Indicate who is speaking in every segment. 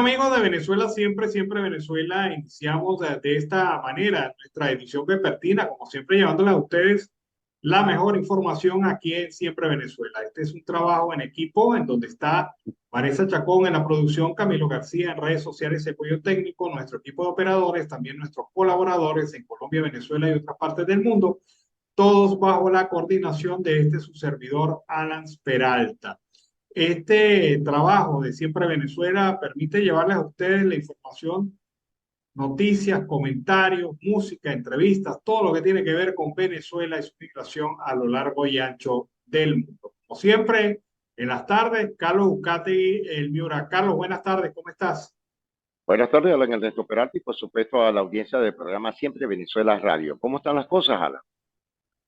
Speaker 1: Bueno, amigos de Venezuela, siempre Venezuela, iniciamos de esta manera nuestra edición vespertina, como siempre llevándoles a ustedes la mejor información aquí en Siempre Venezuela. Este es un trabajo en equipo en donde está Vanessa Chacón en la producción, Camilo García en redes sociales y apoyo técnico, nuestro equipo de operadores, también nuestros colaboradores en Colombia, Venezuela y otras partes del mundo, todos bajo la coordinación de su servidor, Alan Peralta. Este trabajo de Siempre Venezuela permite llevarles a ustedes la información, noticias, comentarios, música, entrevistas, todo lo que tiene que ver con Venezuela y su migración a lo largo y ancho del mundo. Como siempre, en las tardes, Carlos Ucati, el Miura. Carlos, buenas tardes, ¿cómo estás?
Speaker 2: Buenas tardes, Alan Ernesto Peralta, y por supuesto a la audiencia del programa Siempre Venezuela Radio. ¿Cómo están las cosas, Alan?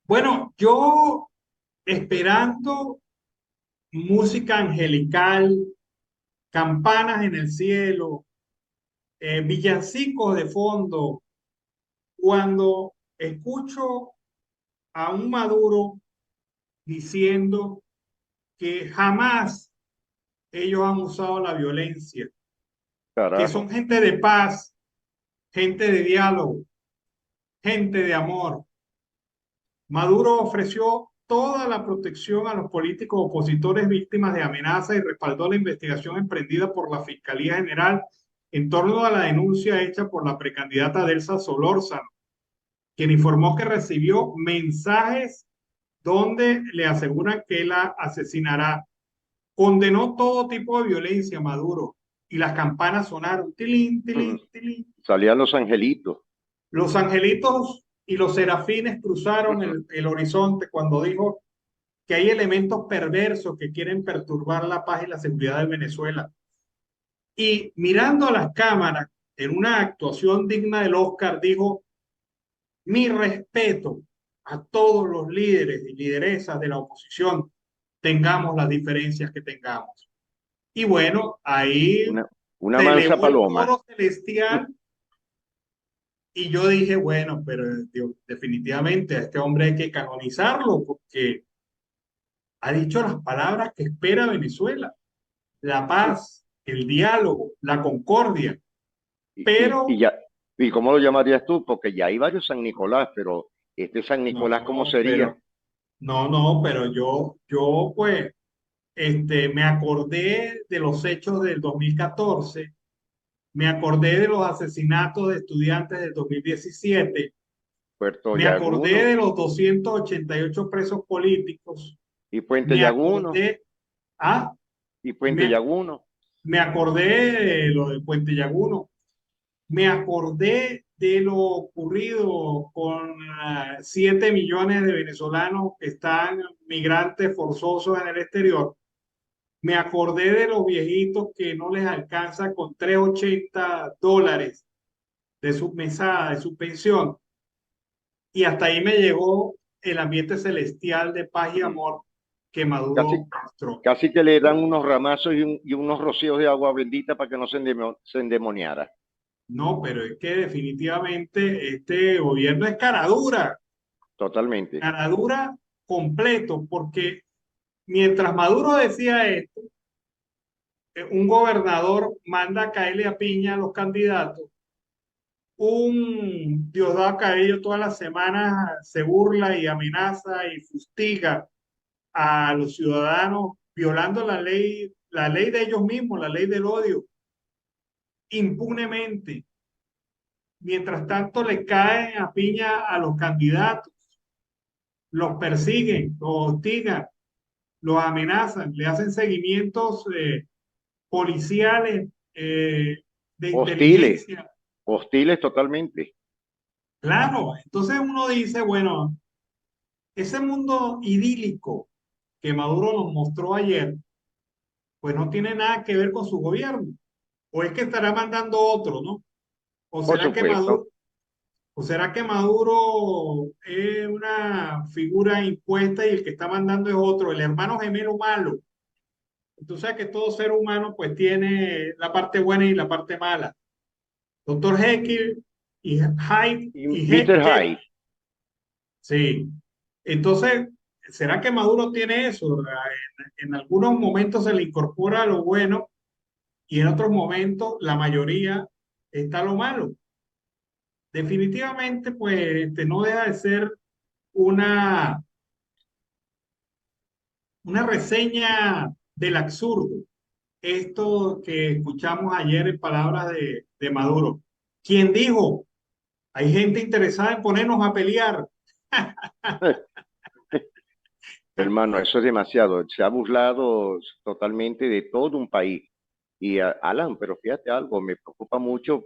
Speaker 1: Bueno, yo esperando música angelical, campanas en el cielo, villancicos de fondo, cuando escucho a un Maduro diciendo que jamás ellos han usado la violencia, que son
Speaker 2: Carajo.
Speaker 1: gente de paz, gente de diálogo, gente de amor. Maduro ofreció toda la protección a los políticos opositores víctimas de amenaza y respaldó la investigación emprendida por la Fiscalía General en torno a la denuncia hecha por la precandidata Delsa Solórzano, quien informó que recibió mensajes donde le aseguran que la asesinará. Condenó todo tipo de violencia, Maduro, y las campanas sonaron, tilín, tilín, tilín.
Speaker 2: Salían los angelitos.
Speaker 1: Los angelitos y los serafines cruzaron el horizonte cuando dijo que hay elementos perversos que quieren perturbar la paz y la seguridad de Venezuela. Y mirando a las cámaras, en una actuación digna del Oscar, dijo: mi respeto a todos los líderes y lideresas de la oposición, tengamos las diferencias que tengamos. Y bueno, ahí
Speaker 2: Una, una
Speaker 1: se
Speaker 2: mansa
Speaker 1: elevó el
Speaker 2: paloma.
Speaker 1: coro celestial y yo dije, bueno, pero Dios, definitivamente a este hombre hay que canonizarlo porque ha dicho las palabras que espera Venezuela: la paz, el diálogo, la concordia.
Speaker 2: Y
Speaker 1: Pero,
Speaker 2: ya, ¿y cómo lo llamarías tú? Porque ya hay varios San Nicolás, pero este San Nicolás, ¿cómo
Speaker 1: no,
Speaker 2: sería?
Speaker 1: pero, no, pero yo pues, me acordé de los hechos del 2014, me acordé de los asesinatos de estudiantes del 2017,
Speaker 2: Puerto
Speaker 1: me acordé
Speaker 2: Llaguno
Speaker 1: de los 288 presos políticos,
Speaker 2: y Puente
Speaker 1: me
Speaker 2: Llaguno
Speaker 1: acordé, ah,
Speaker 2: y Puente
Speaker 1: me,
Speaker 2: Llaguno.
Speaker 1: me acordé de lo de Puente Llaguno, me acordé de lo ocurrido con 7 millones de venezolanos que están migrantes forzosos en el exterior. Me acordé de los viejitos que no les alcanza con $380 de su mesada, de su pensión. Y hasta ahí me llegó el ambiente celestial de paz y
Speaker 2: Mm.
Speaker 1: amor que
Speaker 2: Casi,
Speaker 1: Maduro mostró.
Speaker 2: casi que le dan unos ramazos y unos rocíos de agua bendita para que no se endemoniara.
Speaker 1: No, pero es que definitivamente este gobierno es
Speaker 2: Totalmente.
Speaker 1: cara dura completo, porque mientras Maduro decía esto, un gobernador manda a caerle a piña a los candidatos, un Diosdado Cabello todas las semanas se burla y amenaza y fustiga a los ciudadanos violando la ley de ellos mismos, la ley del odio, impunemente. Mientras tanto le caen a piña a los candidatos, los persiguen, los hostigan, los amenazan, le hacen seguimientos policiales, de
Speaker 2: Hostiles,
Speaker 1: inteligencia.
Speaker 2: hostiles totalmente.
Speaker 1: Claro, entonces uno dice, bueno, ese mundo idílico que Maduro nos mostró ayer, pues no tiene nada que ver con su gobierno. O es que estará mandando otro, ¿no? ¿O
Speaker 2: Por
Speaker 1: será que Maduro,
Speaker 2: supuesto.
Speaker 1: o será que Maduro es una figura impuesta y el que está mandando es otro, el hermano gemelo malo? Entonces, que todo ser humano pues tiene la parte buena y la parte mala. Doctor Jekyll y Hyde
Speaker 2: Y
Speaker 1: y
Speaker 2: Mr.
Speaker 1: Jekyll,
Speaker 2: Hyde.
Speaker 1: sí. Entonces, ¿será que Maduro tiene eso? En algunos momentos se le incorpora lo bueno y en otros momentos la mayoría está lo malo. Definitivamente, pues no deja de ser una, una reseña del absurdo. Esto que escuchamos ayer en palabras de Maduro. ¿Quién dijo? Hay gente interesada en ponernos a pelear.
Speaker 2: Hermano, eso es demasiado. Se ha burlado totalmente de todo un país. Y Alan, pero fíjate algo, me preocupa mucho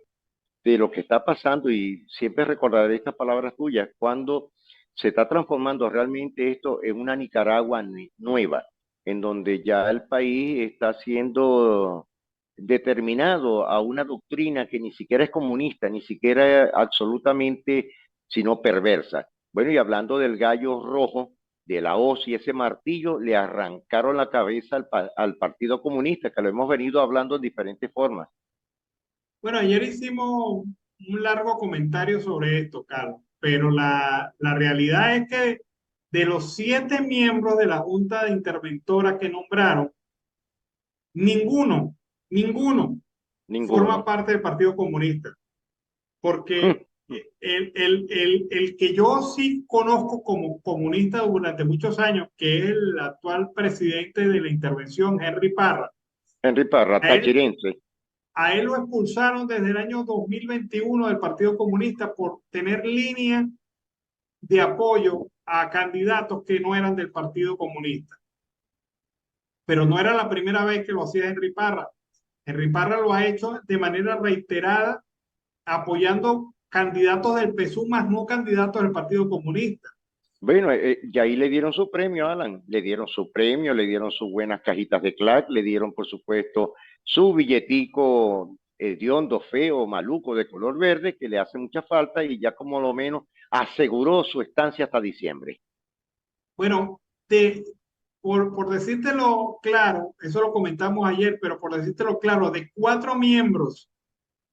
Speaker 2: de lo que está pasando y siempre recordaré estas palabras tuyas, cuando se está transformando realmente esto en una Nicaragua nueva, en donde ya el país está siendo determinado a una doctrina que ni siquiera es comunista, ni siquiera absolutamente, sino perversa. Bueno, y hablando del gallo rojo, de la hoz y ese martillo, le arrancaron la cabeza al Partido Comunista, que lo hemos venido hablando en diferentes formas.
Speaker 1: Bueno, ayer hicimos un largo comentario sobre esto, Carlos, pero la realidad es que de los 7 miembros de la Junta de Interventora que nombraron, ninguno, ninguno forma
Speaker 2: Ninguno.
Speaker 1: parte del Partido Comunista, porque el que yo sí conozco como comunista durante muchos años, que es el actual presidente de la intervención, Henry Parra,
Speaker 2: Henry Parra,
Speaker 1: a él,
Speaker 2: tachirense.
Speaker 1: a él lo expulsaron desde el año 2021 del Partido Comunista por tener línea de apoyo a candidatos que no eran del Partido Comunista. Pero no era la primera vez que lo hacía Henry Parra. Henry Parra lo ha hecho de manera reiterada apoyando candidatos del PSUV más no candidatos del Partido Comunista.
Speaker 2: Bueno, y ahí le dieron su premio, Alan. Le dieron su premio, le dieron sus buenas cajitas de clac, le dieron, por supuesto, su billetico hediondo, feo, maluco, de color verde, que le hace mucha falta y ya como lo menos aseguró su estancia hasta diciembre.
Speaker 1: Bueno, por decírtelo claro, eso lo comentamos ayer, pero por decírtelo claro, de 4 miembros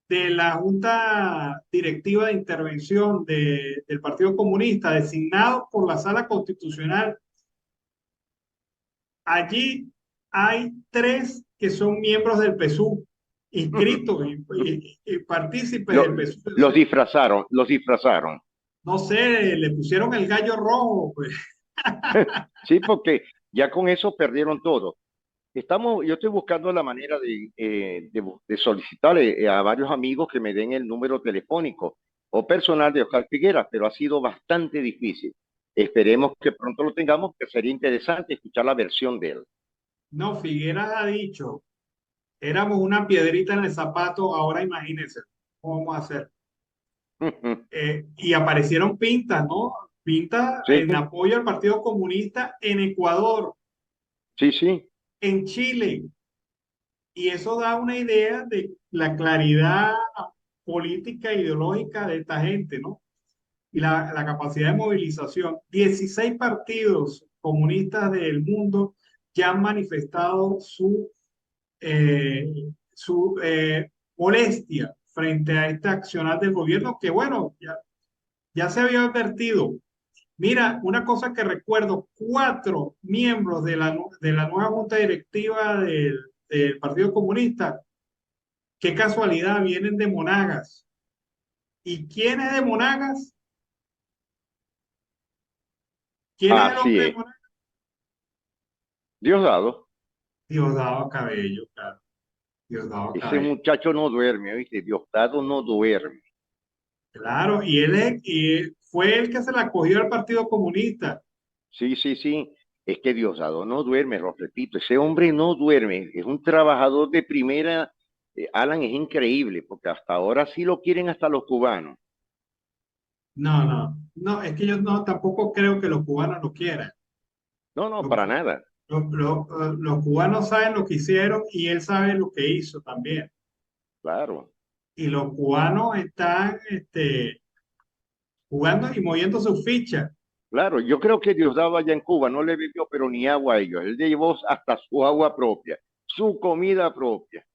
Speaker 1: de la Junta Directiva de Intervención del Partido Comunista, designados por la Sala Constitucional, allí hay 3 que son miembros del PSUV, inscritos y partícipes del
Speaker 2: Lo-
Speaker 1: PSUV. O
Speaker 2: los
Speaker 1: sea,
Speaker 2: disfrazaron, los disfrazaron.
Speaker 1: no sé, le pusieron el gallo rojo, pues.
Speaker 2: Sí, porque ya con eso perdieron todo. Yo estoy buscando la manera de solicitarle a varios amigos que me den el número telefónico o personal de Oscar Figueras, pero ha sido bastante difícil. Esperemos que pronto lo tengamos, que sería interesante escuchar la versión de él.
Speaker 1: No, Figueras ha dicho, éramos una piedrita en el zapato, ahora imagínense, ¿cómo vamos a hacer? Y aparecieron pintas, ¿no? Pintas
Speaker 2: Sí,
Speaker 1: en apoyo al Partido Comunista en Ecuador,
Speaker 2: sí, sí,
Speaker 1: en Chile. Y eso da una idea de la claridad política e ideológica de esta gente, ¿no? Y la capacidad de movilización. 16 partidos comunistas del mundo ya han manifestado su molestia frente a este accionar del gobierno que, bueno, ya se había advertido. Mira, una cosa que recuerdo, 4 miembros de la nueva junta directiva del Partido Comunista, qué casualidad, vienen de Monagas. ¿Y quién es de Monagas? ¿Quién es el
Speaker 2: así
Speaker 1: hombre de
Speaker 2: es.
Speaker 1: Monagas?
Speaker 2: Diosdado,
Speaker 1: Diosdado Cabello, claro. Diosdado
Speaker 2: ese
Speaker 1: Cabello.
Speaker 2: muchacho no duerme, ¿viste? Diosdado no duerme.
Speaker 1: Claro, y él fue el que se la cogió al Partido Comunista.
Speaker 2: Sí, sí, sí. Es que Diosdado no duerme, lo repito, ese hombre no duerme, es un trabajador de primera. Alan, es increíble, porque hasta ahora sí lo quieren hasta los cubanos.
Speaker 1: No, no, no, es que yo no, tampoco creo que los cubanos lo quieran.
Speaker 2: No, no,
Speaker 1: Los,
Speaker 2: para nada.
Speaker 1: los cubanos saben lo que hicieron y él sabe lo que hizo también.
Speaker 2: Claro,
Speaker 1: Y los cubanos están jugando y moviendo sus fichas.
Speaker 2: claro. Yo creo que Diosdado allá en Cuba no le bebió, pero ni agua a ellos. Él llevó hasta su agua propia, su comida propia.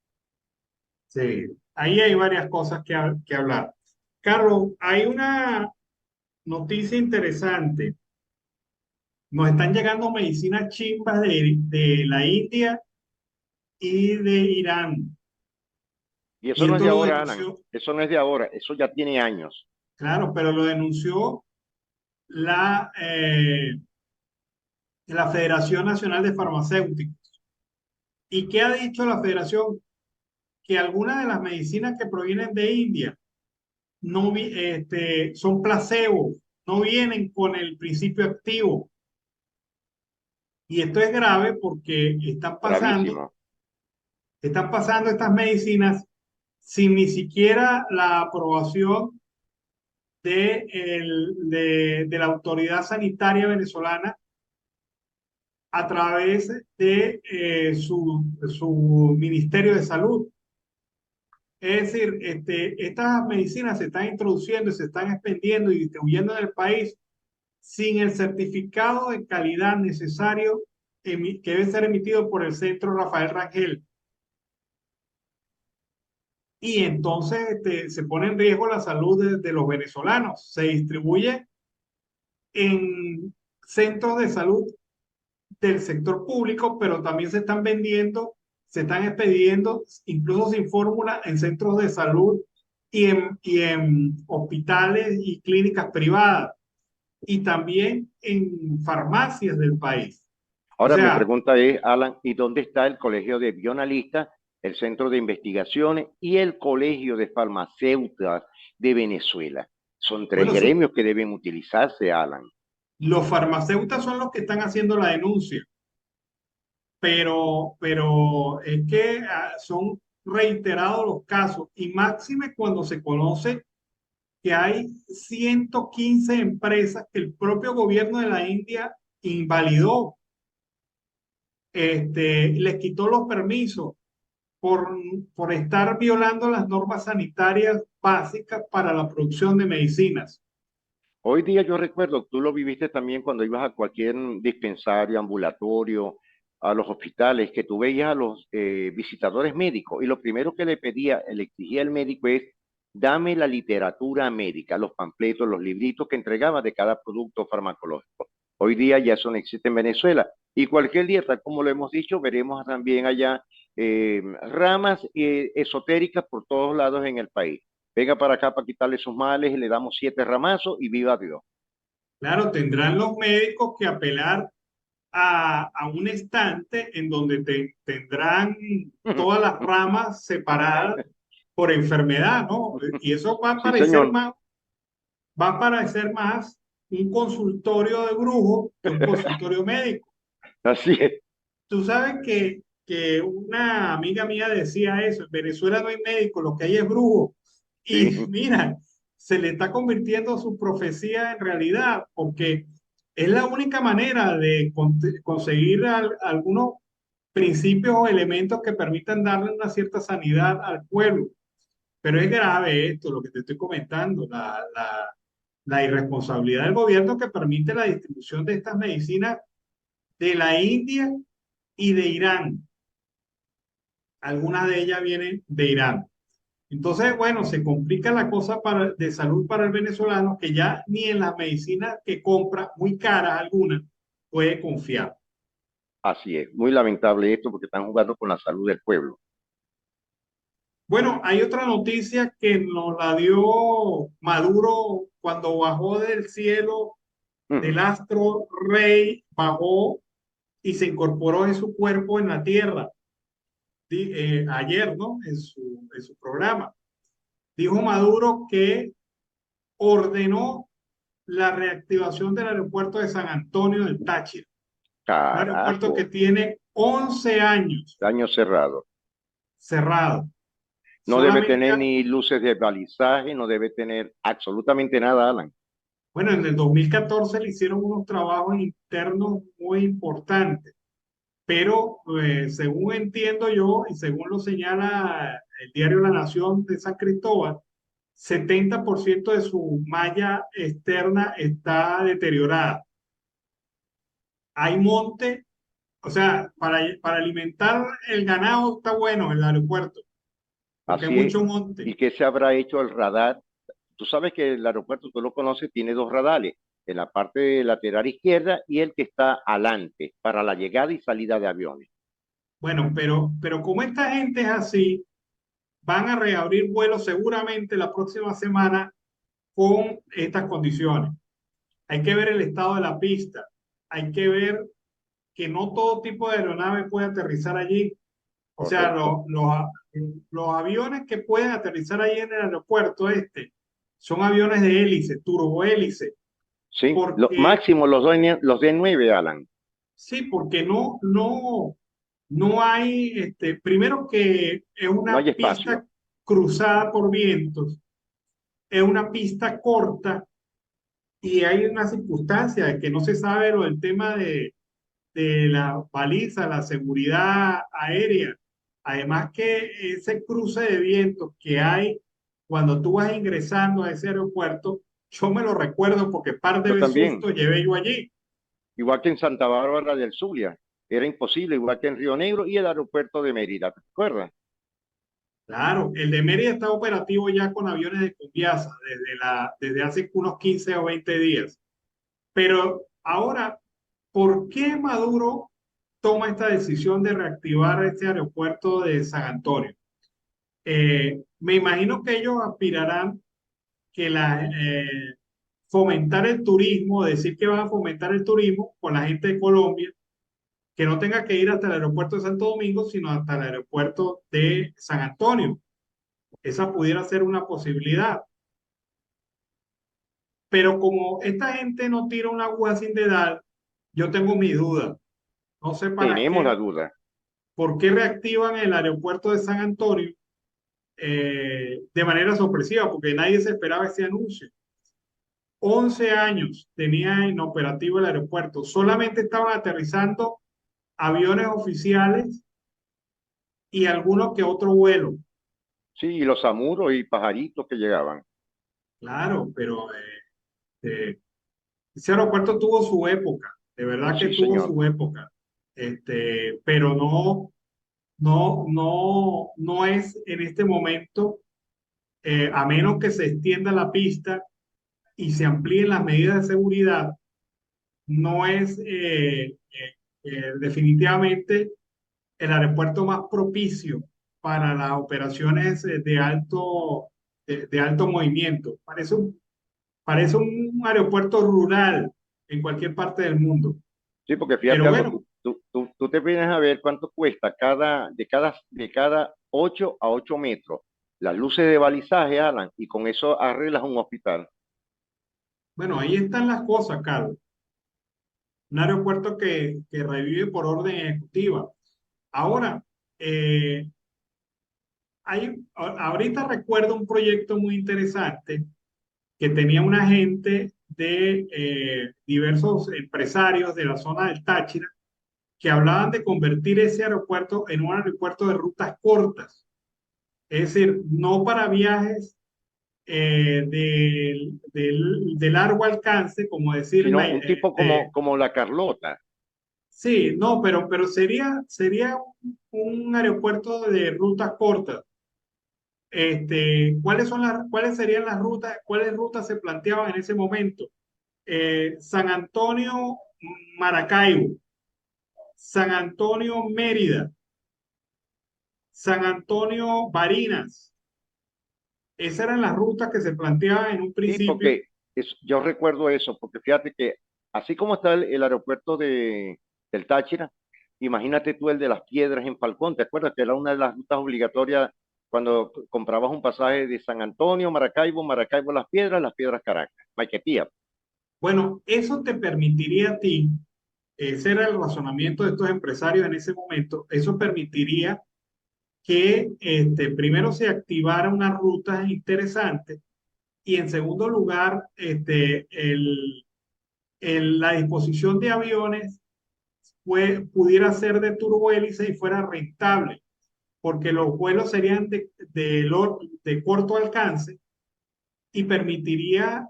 Speaker 1: Sí, ahí hay varias cosas que hablar. Carlos, hay una noticia interesante. Nos están llegando medicinas chimbas de la India y de Irán.
Speaker 2: Y
Speaker 1: Y
Speaker 2: eso no es
Speaker 1: esto
Speaker 2: de
Speaker 1: lo
Speaker 2: ahora, Alan.
Speaker 1: denunció,
Speaker 2: Eso no es de ahora. Eso ya tiene años.
Speaker 1: claro, pero lo denunció la, eh, la Federación Nacional de Farmacéuticos. ¿Y qué ha dicho la Federación? Que algunas de las medicinas que provienen de India son placebos, no vienen con el principio activo. Y esto es grave porque
Speaker 2: Gravísimo.
Speaker 1: están pasando estas medicinas sin ni siquiera la aprobación de la autoridad sanitaria venezolana a través de su Ministerio de Salud. Es decir, estas medicinas se están introduciendo y se están expendiendo y distribuyendo en el país sin el certificado de calidad necesario que debe ser emitido por el Centro Rafael Rangel. Y entonces se pone en riesgo la salud de los venezolanos. Se distribuye en centros de salud del sector público, pero también se están vendiendo, se están expediendo, incluso sin fórmula, en centros de salud y en hospitales y clínicas privadas, y también en farmacias del país. O
Speaker 2: Ahora mi
Speaker 1: sea,
Speaker 2: pregunta es, Alan, ¿y dónde está el Colegio de Bioanalistas, el Centro de Investigaciones y el Colegio de Farmacéuticas de Venezuela? Son tres
Speaker 1: bueno,
Speaker 2: gremios que deben utilizarse, Alan.
Speaker 1: los farmacéuticos son los que están haciendo la denuncia, pero es que son reiterados los casos, y máxime cuando se conoce que hay 115 empresas que el propio gobierno de la India invalidó, les quitó los permisos por, por estar violando las normas sanitarias básicas para la producción de medicinas.
Speaker 2: Hoy día yo recuerdo, tú lo viviste también cuando ibas a cualquier dispensario, ambulatorio, a los hospitales, que tú veías a los visitadores médicos y lo primero que le exigía el médico es, dame la literatura médica, los panfletos, los libritos que entregaba de cada producto farmacológico. Hoy día ya eso no existe en Venezuela y cualquier día, tal como lo hemos dicho, veremos también allá ramas esotéricas por todos lados en el país. Venga para acá para quitarle sus males y le damos 7 ramazos y viva Dios.
Speaker 1: Claro, tendrán los médicos que apelar a un estante en donde tendrán todas las ramas separadas por enfermedad, ¿no? Y eso
Speaker 2: Sí, señor.
Speaker 1: va a parecer más un consultorio de brujo que un consultorio médico.
Speaker 2: Así es.
Speaker 1: Tú sabes que una amiga mía decía eso: en Venezuela no hay médico, lo que hay es brujo. Y
Speaker 2: Sí.
Speaker 1: mira, se le está convirtiendo su profecía en realidad, porque es la única manera de conseguir algunos principios o elementos que permitan darle una cierta sanidad al pueblo. Pero es grave esto, lo que te estoy comentando, la irresponsabilidad del gobierno que permite la distribución de estas medicinas de la India y de Irán. Algunas de ellas vienen de Irán. Entonces, bueno, se complica la cosa de salud para el venezolano, que ya ni en las medicinas que compra, muy caras algunas, puede confiar.
Speaker 2: Así es. Muy lamentable esto porque están jugando con la salud del pueblo.
Speaker 1: Bueno, hay otra noticia que nos la dio Maduro cuando bajó del cielo del
Speaker 2: Ujú.
Speaker 1: astro rey, bajó y se incorporó en su cuerpo en la tierra. Ayer, ¿no? En su programa. Dijo Maduro que ordenó la reactivación del aeropuerto de San Antonio del Táchira, un aeropuerto que
Speaker 2: Carajo.
Speaker 1: tiene 11 años
Speaker 2: Daño cerrado.
Speaker 1: cerrado.
Speaker 2: No debe
Speaker 1: Solamente,
Speaker 2: tener ni luces de balizaje, no debe tener absolutamente nada, Alan.
Speaker 1: bueno, en el 2014 le hicieron unos trabajos internos muy importantes, pero según entiendo yo y según lo señala el diario La Nación de San Cristóbal, 70% de su malla externa está deteriorada. Hay monte, o sea, para alimentar el ganado está bueno el aeropuerto, porque hay
Speaker 2: Así es.
Speaker 1: mucho monte.
Speaker 2: ¿Y qué se habrá hecho el radar? Tú sabes que el aeropuerto, tú lo conoces, tiene dos radares, en la parte lateral izquierda y el que está adelante, para la llegada y salida de aviones.
Speaker 1: Bueno, pero como esta gente es así, van a reabrir vuelos seguramente la próxima semana con estas condiciones. Hay que ver el estado de la pista, hay que ver que no todo tipo de aeronave puede aterrizar allí. O sea,
Speaker 2: correcto.
Speaker 1: los aviones que pueden aterrizar ahí en el aeropuerto son aviones de hélice, turbohélice,
Speaker 2: Sí, lo
Speaker 1: porque
Speaker 2: máximo los D9, Alan.
Speaker 1: sí, porque no hay, primero que es
Speaker 2: No hay
Speaker 1: una
Speaker 2: espacio.
Speaker 1: pista cruzada por vientos, es una pista corta y hay una circunstancia de que no se sabe lo del tema de la baliza, la seguridad aérea. Además que ese cruce de vientos que hay cuando tú vas ingresando a ese aeropuerto, yo me lo recuerdo porque par
Speaker 2: Yo
Speaker 1: de
Speaker 2: también.
Speaker 1: susto llevé yo allí.
Speaker 2: Igual que en Santa Bárbara del Zulia. Era imposible, igual que en Río Negro y el aeropuerto de Mérida. ¿Te acuerdas?
Speaker 1: Claro, el de Mérida está operativo ya con aviones de Conviasa desde hace unos 15 o 20 días. Pero ahora, ¿por qué Maduro toma esta decisión de reactivar este aeropuerto de San Antonio? Me imagino que ellos aspirarán que fomentar el turismo, decir que van a fomentar el turismo con la gente de Colombia, que no tenga que ir hasta el aeropuerto de Santo Domingo, sino hasta el aeropuerto de San Antonio. Esa pudiera ser una posibilidad. Pero como esta gente no tira una aguja sin dedal, yo tengo mi duda. No sé
Speaker 2: Tenemos la duda.
Speaker 1: por qué reactivan el aeropuerto de San Antonio de manera sorpresiva, porque nadie se esperaba ese anuncio. 11 años tenía inoperativo el aeropuerto. Solamente estaban aterrizando aviones oficiales y algunos que otro vuelo.
Speaker 2: Sí, y los amuros y pajaritos que llegaban.
Speaker 1: Claro, pero ese aeropuerto tuvo su época, de verdad que
Speaker 2: Sí,
Speaker 1: tuvo
Speaker 2: señor.
Speaker 1: su época. Pero no es en este momento, a menos que se extienda la pista y se amplíen las medidas de seguridad, no es definitivamente el aeropuerto más propicio para las operaciones de alto movimiento. Parece un aeropuerto rural en cualquier parte del mundo.
Speaker 2: Sí, porque fíjate
Speaker 1: Pero
Speaker 2: algo,
Speaker 1: bueno,
Speaker 2: tú te vienes a ver cuánto cuesta de cada 8 a 8 metros las luces de balizaje, Alan, y con eso arreglas un hospital.
Speaker 1: bueno, ahí están las cosas, Carlos. Un aeropuerto que revive por orden ejecutiva. Ahora, eh, ahorita recuerdo un proyecto muy interesante que tenía una gente de diversos empresarios de la zona del Táchira que hablaban de convertir ese aeropuerto en un aeropuerto de rutas cortas, es decir, no para viajes de largo alcance, como decir,
Speaker 2: Sino un tipo como la Carlota.
Speaker 1: sí, no, pero sería un aeropuerto de rutas cortas. ¿Cuáles serían las rutas? ¿Cuáles rutas se planteaban en ese momento? San Antonio, Maracaibo, San Antonio, Mérida, San Antonio, Barinas. Esas eran las rutas que se planteaban en un
Speaker 2: Sí,
Speaker 1: principio.
Speaker 2: porque yo recuerdo eso, porque fíjate que así como está el aeropuerto del Táchira, imagínate tú el de Las Piedras en Falcón. ¿Te acuerdas que era una de las rutas obligatorias cuando comprabas un pasaje de San Antonio, Maracaibo, Maracaibo, Las Piedras, Caracas, Maiquetía?
Speaker 1: Bueno, eso te permitiría a ti, ese era el razonamiento de estos empresarios en ese momento, eso permitiría que primero se activara una ruta interesante y en segundo lugar, la disposición de aviones pudiera ser de turbohélice y fuera rentable, porque los vuelos serían de corto alcance y permitiría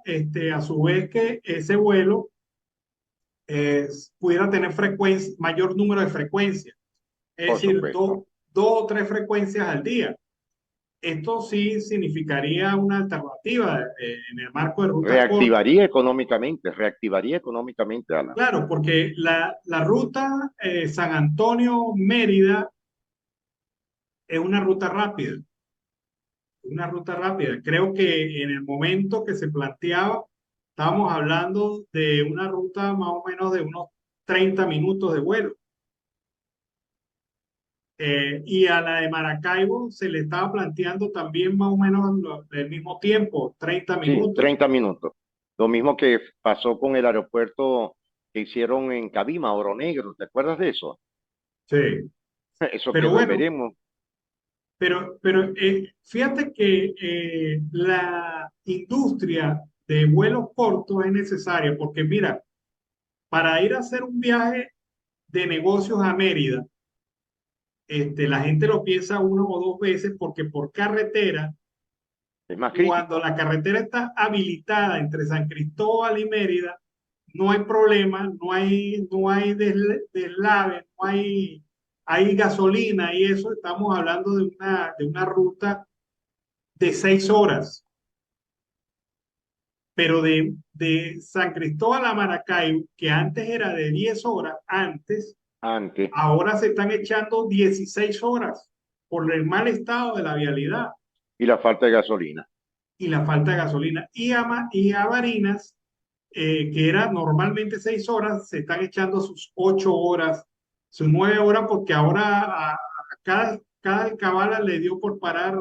Speaker 1: a su vez que ese vuelo pudiera tener mayor número de frecuencias, es
Speaker 2: Por
Speaker 1: decir,
Speaker 2: supuesto.
Speaker 1: dos o tres frecuencias al día. Esto sí significaría una alternativa en el marco de rutas cortas.
Speaker 2: Reactivaría económicamente, Alan.
Speaker 1: Claro, porque la ruta San Antonio-Mérida es una ruta rápida. una ruta rápida. Creo que en el momento que se planteaba, estábamos hablando de una ruta más o menos de unos 30 minutos de vuelo. Y a la de Maracaibo se le estaba planteando también más o menos el mismo tiempo, 30
Speaker 2: Sí,
Speaker 1: minutos.
Speaker 2: 30 minutos. Lo mismo que pasó con el aeropuerto que hicieron en Cabima, Oro Negro. ¿Te acuerdas de eso?
Speaker 1: Sí.
Speaker 2: Eso
Speaker 1: Pero
Speaker 2: quedó en
Speaker 1: bueno,
Speaker 2: veremos.
Speaker 1: fíjate que la industria de vuelos cortos es necesaria porque mira, para ir a hacer un viaje de negocios a Mérida, la gente lo piensa una o dos veces porque por carretera,
Speaker 2: Es más
Speaker 1: cuando
Speaker 2: crítico.
Speaker 1: la carretera está habilitada entre San Cristóbal y Mérida, no hay problema, no hay deslave, hay gasolina y eso, estamos hablando de una ruta de 6 horas, pero de San Cristóbal a Maracaibo, que antes era de 10 horas,
Speaker 2: Antes.
Speaker 1: ahora se están echando 16 horas por el mal estado de la vialidad
Speaker 2: Y la falta de gasolina.
Speaker 1: y la falta de gasolina. Y a Barinas, que era normalmente 6 horas, se están echando sus 8 horas, sus 9 horas, porque ahora a cada alcabala le dio por parar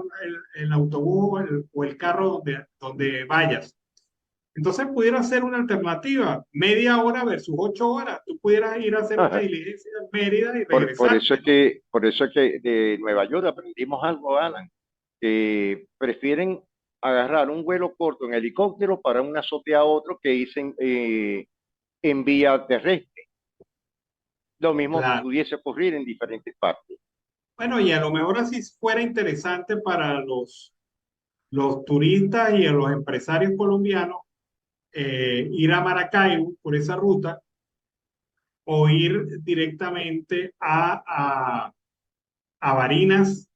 Speaker 1: el autobús o el carro donde vayas. Entonces pudiera ser una alternativa, media hora versus 8 horas. Tú pudieras ir a hacer una diligencia en Mérida y
Speaker 2: Por eso
Speaker 1: regresarte,
Speaker 2: es
Speaker 1: ¿no?
Speaker 2: por eso es que de Nueva York aprendimos algo, Alan, que prefieren agarrar un vuelo corto en helicóptero para un azote a otro que dicen en vía terrestre. Lo mismo
Speaker 1: Claro.
Speaker 2: pudiese ocurrir en diferentes partes.
Speaker 1: Bueno, y a lo mejor así fuera interesante para los turistas y a los empresarios colombianos ir a Maracaibo por esa ruta o ir directamente a Barinas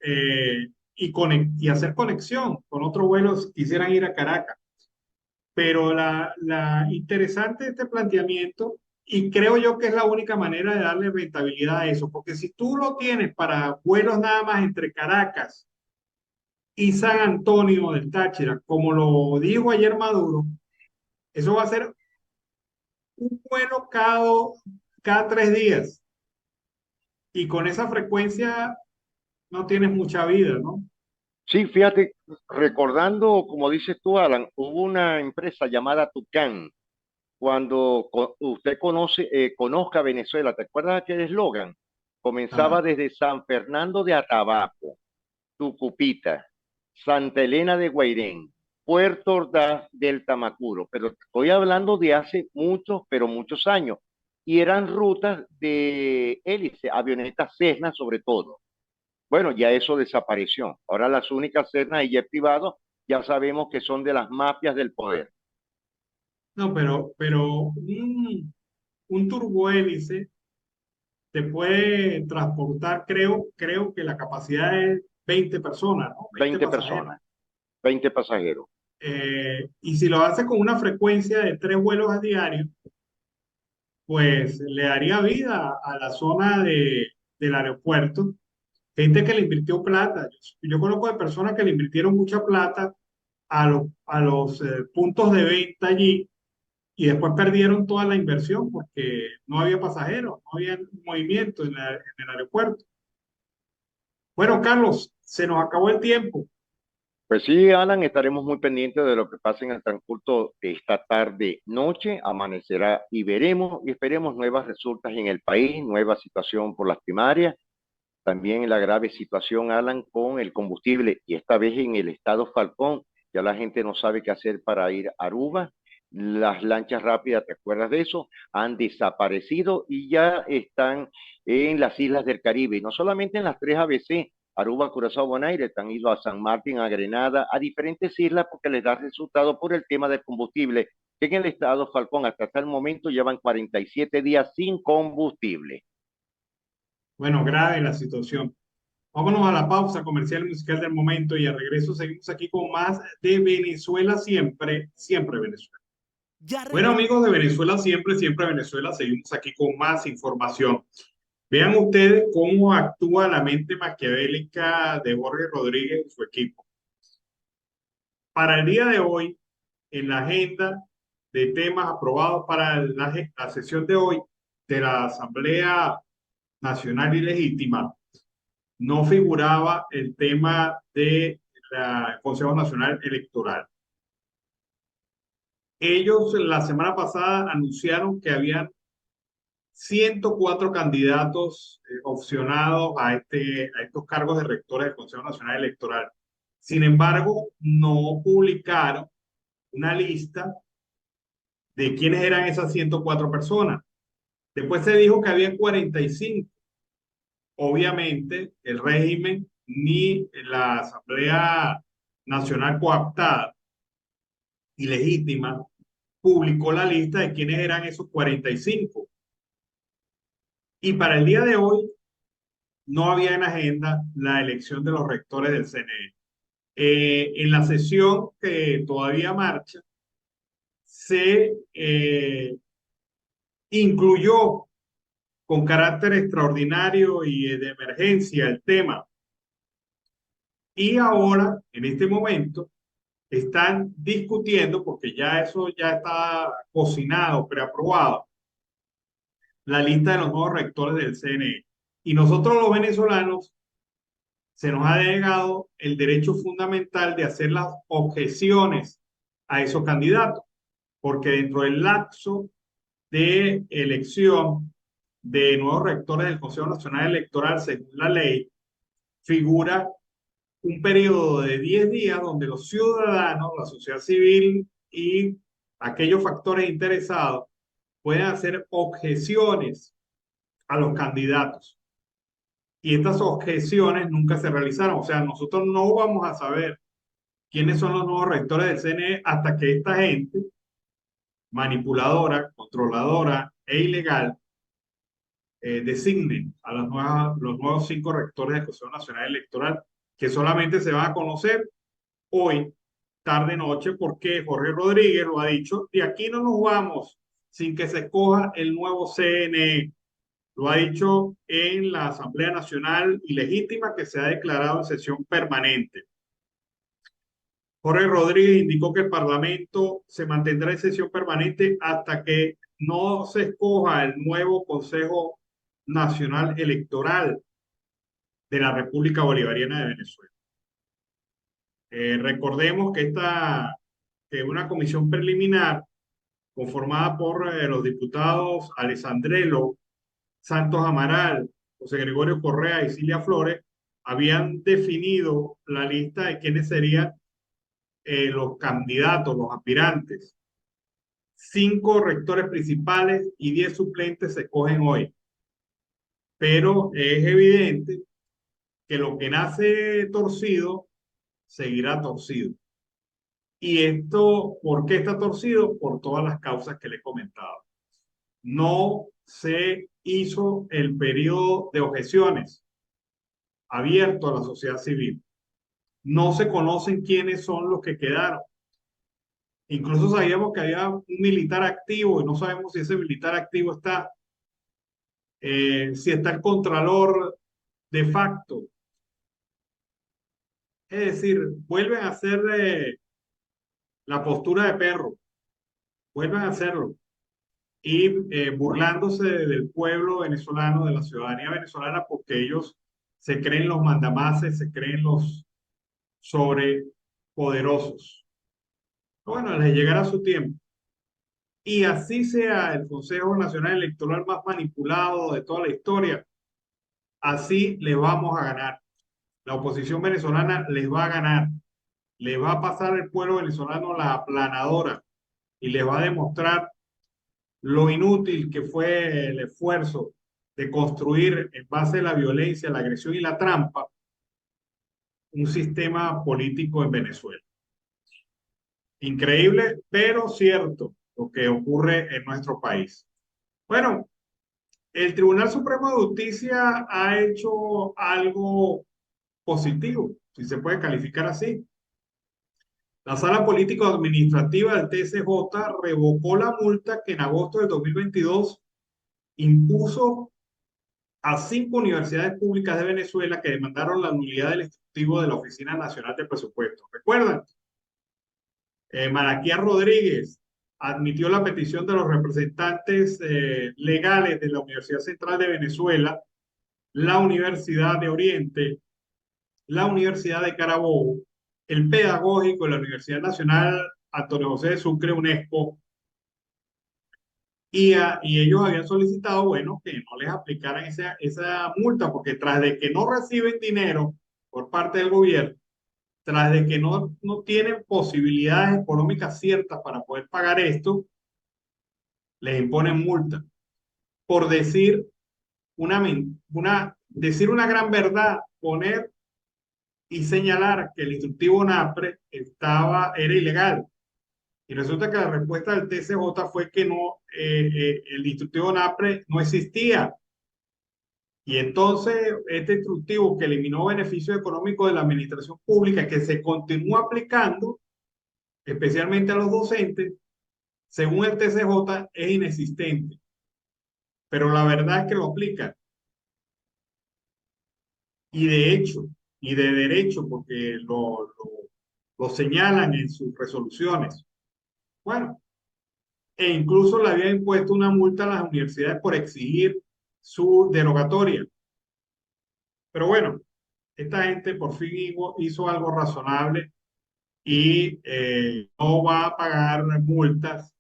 Speaker 1: y hacer conexión con otro vuelo si quisieran ir a Caracas. Pero la interesante de este planteamiento, y creo yo que es la única manera de darle rentabilidad a eso, porque si tú lo tienes para vuelos nada más entre Caracas y San Antonio del Táchira, como lo dijo ayer Maduro, eso va a ser un vuelo cada 3 días. Y con esa frecuencia no tienes mucha vida, ¿no?
Speaker 2: Sí, fíjate, recordando, como dices tú, Alan, hubo una empresa llamada Tucán. Cuando usted conozca Venezuela, ¿te acuerdas aquel eslogan? Comenzaba
Speaker 1: Ah,
Speaker 2: desde San Fernando de Atabapo, Tucupita, Santa Elena de Guairén, Puerto Ordaz del Tamacuro, pero estoy hablando de hace muchos, pero muchos años, y eran rutas de hélice, avionetas Cessna sobre todo. Bueno, ya eso desapareció. Ahora las únicas Cessna y jet privado ya sabemos que son de las mafias del poder.
Speaker 1: no, pero un turbohélice te puede transportar, creo que la capacidad es 20 personas, ¿no? 20
Speaker 2: 20
Speaker 1: pasajeros.
Speaker 2: personas, 20 pasajeros.
Speaker 1: Y si lo hace con una frecuencia de 3 vuelos a diario, pues le daría vida a la zona del aeropuerto. Gente que le invirtió plata. Yo conozco de personas que le invirtieron mucha plata a los puntos de venta allí y después perdieron toda la inversión porque no había pasajeros, no había movimiento en el aeropuerto. Bueno, Carlos, se nos acabó el tiempo.
Speaker 2: Pues sí, Alan, estaremos muy pendientes de lo que pase en el transcurso de esta tarde, noche, amanecerá y veremos y esperemos nuevas resultas en el país, nueva situación por las primarias, también la grave situación, Alan, con el combustible y esta vez en el estado Falcón, ya la gente no sabe qué hacer para ir a Aruba, las lanchas rápidas, ¿te acuerdas de eso? Han desaparecido y ya están en las islas del Caribe, y no solamente en las tres ABC, Aruba, Curazao, Bonaire, han ido a San Martín, a Grenada, a diferentes islas porque les da resultado por el tema del combustible, que en el estado Falcón hasta el momento llevan 47 días sin combustible.
Speaker 1: Bueno, grave la situación. Vámonos a la pausa comercial y musical del momento y al regreso seguimos aquí con más de Venezuela siempre, siempre Venezuela.
Speaker 3: Ya
Speaker 1: Bueno,
Speaker 3: regresamos.
Speaker 1: amigos de Venezuela siempre, siempre Venezuela, seguimos aquí con más información. Vean ustedes cómo actúa la mente maquiavélica de Jorge Rodríguez y su equipo. Para el día de hoy, en la agenda de temas aprobados para la sesión de hoy de la Asamblea Nacional y Legítima, no figuraba el tema de Consejo Nacional Electoral. Ellos la semana pasada anunciaron que habían 104 candidatos opcionados a estos cargos de rectores del Consejo Nacional Electoral. Sin embargo, no publicaron una lista de quiénes eran esas 104 personas. Después se dijo que había 45. Obviamente, el régimen ni la Asamblea Nacional coaptada y legítima publicó la lista de quiénes eran esos 45. Y para el día de hoy no había en agenda la elección de los rectores del CNE. En la sesión que todavía marcha, se incluyó con carácter extraordinario y de emergencia el tema. Y ahora, en este momento, están discutiendo, porque ya eso ya está cocinado, preaprobado, la lista de los nuevos rectores del CNE. Y nosotros los venezolanos se nos ha denegado el derecho fundamental de hacer las objeciones a esos candidatos, porque dentro del lapso de elección de nuevos rectores del Consejo Nacional Electoral, según la ley, figura un periodo de 10 días donde los ciudadanos, la sociedad civil y aquellos factores interesados pueden hacer objeciones a los candidatos. Y estas objeciones nunca se realizaron. O sea, nosotros no vamos a saber quiénes son los nuevos rectores del CNE hasta que esta gente manipuladora, controladora e ilegal designen a los nuevos 5 rectores del Consejo Nacional Electoral, que solamente se van a conocer hoy, tarde noche, porque Jorge Rodríguez lo ha dicho, de aquí no nos vamos sin que se escoja el nuevo CNE. Lo ha dicho en la Asamblea Nacional y Legítima, que se ha declarado en sesión permanente. Jorge Rodríguez indicó que el Parlamento se mantendrá en sesión permanente hasta que no se escoja el nuevo Consejo Nacional Electoral de la República Bolivariana de Venezuela. Recordemos que una comisión preliminar conformada por los diputados Alessandrelo, Santos Amaral, José Gregorio Correa y Cilia Flores habían definido la lista de quiénes serían los candidatos, los aspirantes. 5 rectores principales y 10 suplentes se escogen hoy. Pero es evidente que lo que nace torcido seguirá torcido. Y esto, ¿por qué está torcido? Por todas las causas que le he comentado. No se hizo el periodo de objeciones abierto a la sociedad civil. No se conocen quiénes son los que quedaron. Incluso sabíamos que había un militar activo y no sabemos si ese militar activo está, si está el contralor de facto. Es decir, vuelven a hacer la postura de perro, vuelven a hacerlo. Y burlándose del pueblo venezolano, de la ciudadanía venezolana, porque ellos se creen los mandamases, se creen los sobrepoderosos. Bueno, les llegará su tiempo. Y así sea el Consejo Nacional Electoral más manipulado de toda la historia, así le vamos a ganar. La oposición venezolana les va a ganar. Le va a pasar al pueblo venezolano la aplanadora y les va a demostrar lo inútil que fue el esfuerzo de construir en base a la violencia, la agresión y la trampa un sistema político en Venezuela. Increíble, pero cierto lo que ocurre en nuestro país. Bueno, el Tribunal Supremo de Justicia ha hecho algo positivo, si se puede calificar así. La Sala Político-Administrativa del TSJ revocó la multa que en agosto de 2022 impuso a 5 universidades públicas de Venezuela que demandaron la nulidad del Ejecutivo de la Oficina Nacional de Presupuestos. ¿Recuerdan? Malaquías Rodríguez admitió la petición de los representantes legales de la Universidad Central de Venezuela, la Universidad de Oriente, la Universidad de Carabobo, el Pedagógico de la Universidad Nacional Antonio José de Sucre, UNESCO, y ellos habían solicitado, bueno, que no les aplicaran esa multa, porque tras de que no reciben dinero por parte del gobierno, tras de que no tienen posibilidades económicas ciertas para poder pagar esto, les imponen multa por decir decir una gran verdad, poner y señalar que el instructivo NAPRE era ilegal. Y resulta que la respuesta del TCJ fue que no, el instructivo NAPRE no existía. Y entonces este instructivo que eliminó beneficios económicos de la administración pública, que se continúa aplicando, especialmente a los docentes, según el TCJ, es inexistente. Pero la verdad es que lo aplican. Y de hecho, y de derecho, porque lo señalan en sus resoluciones. Bueno, e incluso le había impuesto una multa a las universidades por exigir su derogatoria. Pero bueno, esta gente por fin hizo algo razonable y no va a pagar multas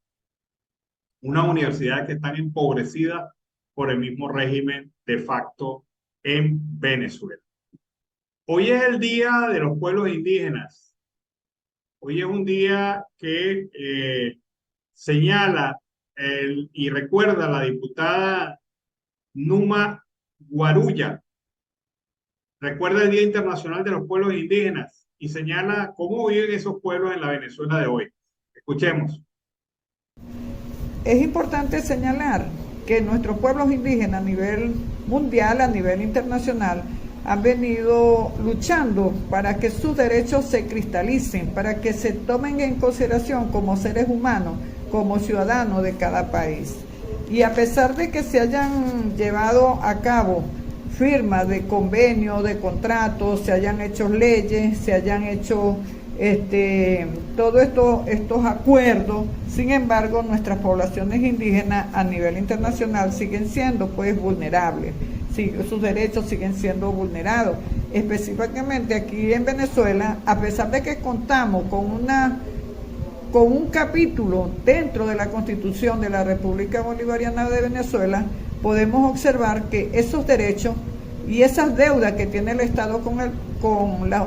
Speaker 1: una universidad que están empobrecidas por el mismo régimen de facto en Venezuela. Hoy es el Día de los Pueblos Indígenas. Hoy es un día que señala y recuerda a la diputada Numa Guarulla. Recuerda el Día Internacional de los Pueblos Indígenas y señala cómo viven esos pueblos en la Venezuela de hoy. Escuchemos.
Speaker 3: Es importante señalar que nuestros pueblos indígenas a nivel mundial, a nivel internacional, han venido luchando para que sus derechos se cristalicen, para que se tomen en consideración como seres humanos, como ciudadanos de cada país. Y a pesar de que se hayan llevado a cabo firmas de convenios, de contratos, se hayan hecho leyes, se hayan hecho todos estos acuerdos, sin embargo, nuestras poblaciones indígenas a nivel internacional siguen siendo pues vulnerables. Sus derechos siguen siendo vulnerados. Específicamente aquí en Venezuela, a pesar de que contamos con un capítulo dentro de la Constitución de la República Bolivariana de Venezuela, podemos observar que esos derechos y esas deudas que tiene el Estado con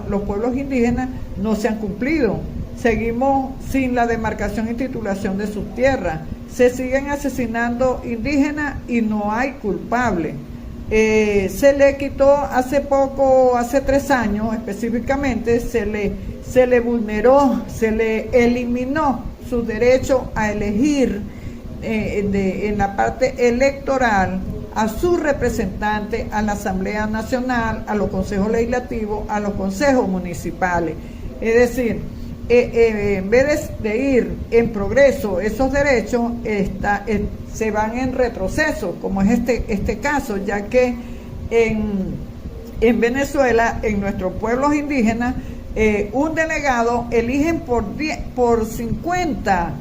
Speaker 3: los pueblos indígenas no se han cumplido. Seguimos sin la demarcación y titulación de sus tierras. Se siguen asesinando indígenas y no hay culpables. Se le quitó hace poco, hace 3 años específicamente, se le vulneró, se le eliminó su derecho a elegir en la parte electoral a su representante, a la Asamblea Nacional, a los consejos legislativos, a los consejos municipales. Es decir, en vez de ir en progreso, esos derechos se van en retroceso, como es este caso, ya que en Venezuela, en nuestros pueblos indígenas, un delegado eligen por 50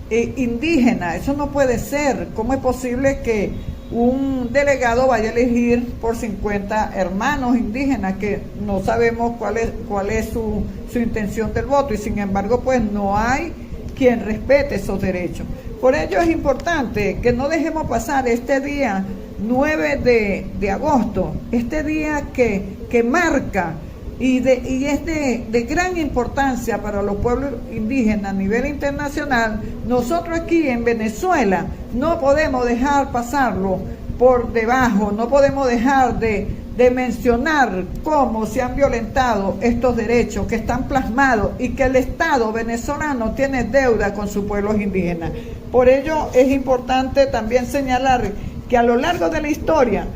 Speaker 3: indígenas. Eso no puede ser. ¿Cómo es posible que un delegado vaya a elegir por 50 hermanos indígenas que no sabemos cuál es su intención del voto, y sin embargo pues no hay quien respete esos derechos? Por ello es importante que no dejemos pasar este día 9 de agosto, este día que marca y es de gran importancia para los pueblos indígenas a nivel internacional. Nosotros aquí en Venezuela no podemos dejar pasarlo por debajo, no podemos dejar de mencionar cómo se han violentado estos derechos que están plasmados y que el Estado venezolano tiene deuda con sus pueblos indígenas. Por ello es importante también señalar que a lo largo de la historia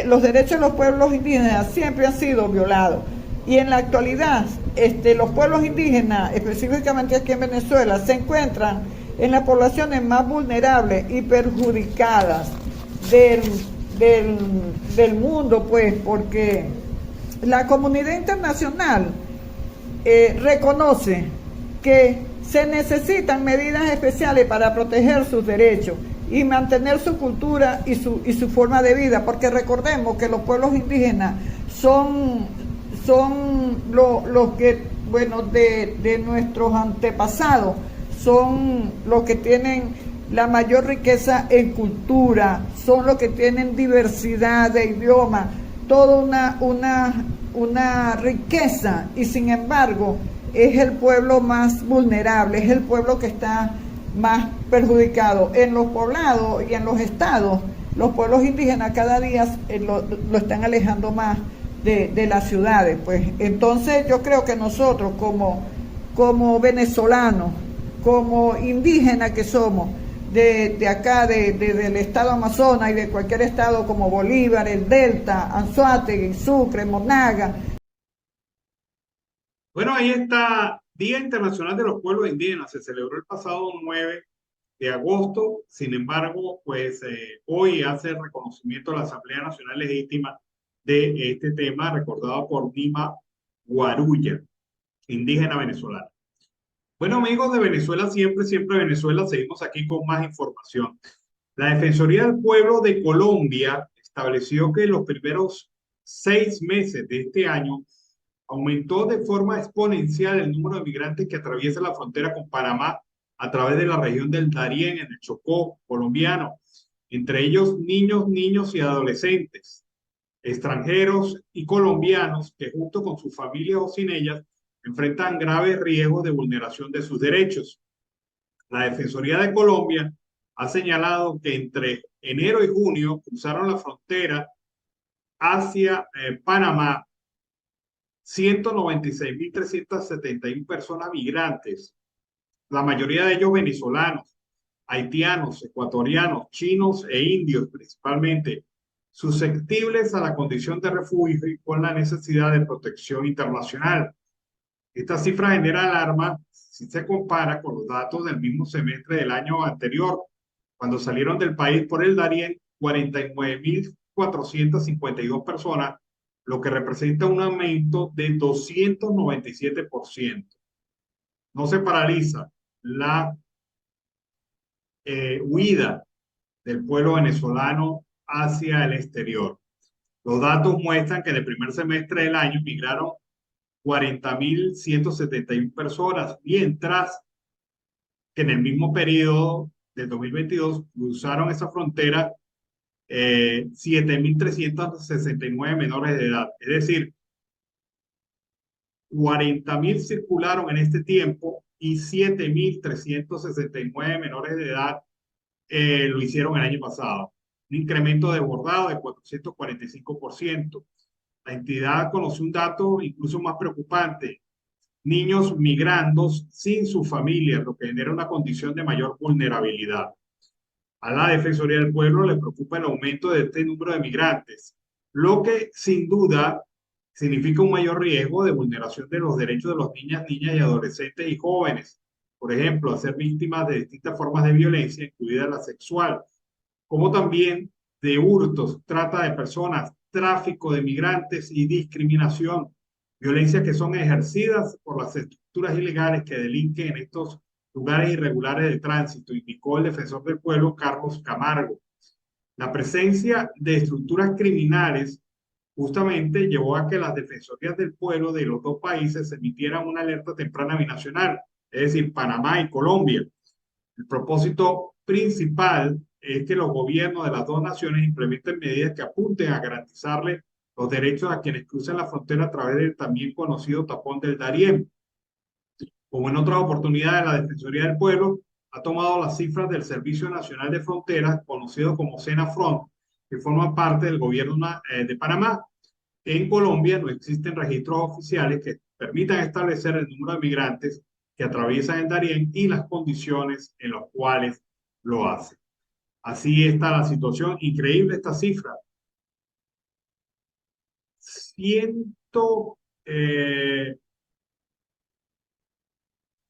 Speaker 3: los derechos de los pueblos indígenas siempre han sido violados. Y en la actualidad, los pueblos indígenas, específicamente aquí en Venezuela, se encuentran en las poblaciones más vulnerables y perjudicadas del mundo, pues, porque la comunidad internacional reconoce que Se necesitan medidas especiales para proteger sus derechos y mantener su cultura y su forma de vida, porque recordemos que los pueblos indígenas son los que, bueno, de nuestros antepasados, son los que tienen la mayor riqueza en cultura, son los que tienen diversidad de idiomas, toda una riqueza, y sin embargo es el pueblo más vulnerable, es el pueblo que está más perjudicado. En los poblados y en los estados, los pueblos indígenas cada día lo están alejando más de las ciudades. Pues entonces yo creo que nosotros como venezolanos, como indígenas que somos, de acá, del estado Amazonas y de cualquier estado como Bolívar, el Delta, Anzoátegui, Sucre, Monaga.
Speaker 1: Bueno, ahí está, Día Internacional de los Pueblos Indígenas, se celebró el pasado 9 de agosto, sin embargo, pues hoy hace el reconocimiento a la Asamblea Nacional Legítima de este tema, recordado por Nima Guarulla, indígena venezolana. Bueno, amigos de Venezuela, siempre Venezuela, seguimos aquí con más información. La Defensoría del Pueblo de Colombia estableció que en los primeros 6 meses de este año aumentó de forma exponencial el número de migrantes que atraviesan la frontera con Panamá a través de la región del Darién, en el Chocó colombiano, entre ellos niños y adolescentes, extranjeros y colombianos que junto con sus familias o sin ellas enfrentan graves riesgos de vulneración de sus derechos. La Defensoría de Colombia ha señalado que entre enero y junio cruzaron la frontera hacia Panamá 196.371 personas migrantes, la mayoría de ellos venezolanos, haitianos, ecuatorianos, chinos e indios principalmente, susceptibles a la condición de refugio y con la necesidad de protección internacional. Esta cifra genera alarma si se compara con los datos del mismo semestre del año anterior, cuando salieron del país por el Darién 49.452 personas, lo que representa un aumento de 297%. No se paraliza la huida del pueblo venezolano hacia el exterior. Los datos muestran que en el primer semestre del año migraron 40.171 personas, mientras que en el mismo periodo del 2022 cruzaron esa frontera 7.369 menores de edad. Es decir, 40.000 circularon en este tiempo y 7.369 menores de edad lo hicieron el año pasado. Un incremento desbordado de 445%. La entidad conoció un dato incluso más preocupante: niños migrando sin su familia, lo que genera una condición de mayor vulnerabilidad. A la Defensoría del Pueblo le preocupa el aumento de este número de migrantes, lo que sin duda significa un mayor riesgo de vulneración de los derechos de los niñas y adolescentes y jóvenes, por ejemplo, a ser víctimas de distintas formas de violencia, incluida la sexual, como también de hurtos, trata de personas, tráfico de migrantes y discriminación, violencias que son ejercidas por las estructuras ilegales que delinquen en estos lugares irregulares de tránsito, indicó el defensor del pueblo Carlos Camargo. La presencia de estructuras criminales justamente llevó a que las defensorías del pueblo de los dos países emitieran una alerta temprana binacional, es decir, Panamá y Colombia. El propósito principal es que los gobiernos de las dos naciones implementen medidas que apunten a garantizarle los derechos a quienes cruzan la frontera a través del también conocido tapón del Darién. Como en otras oportunidades, la Defensoría del Pueblo ha tomado las cifras del Servicio Nacional de Fronteras, conocido como SENAFRONT, que forma parte del gobierno de Panamá. En Colombia no existen registros oficiales que permitan establecer el número de migrantes que atraviesan el Darién y las condiciones en las cuales lo hacen. Así está la situación. Increíble esta cifra.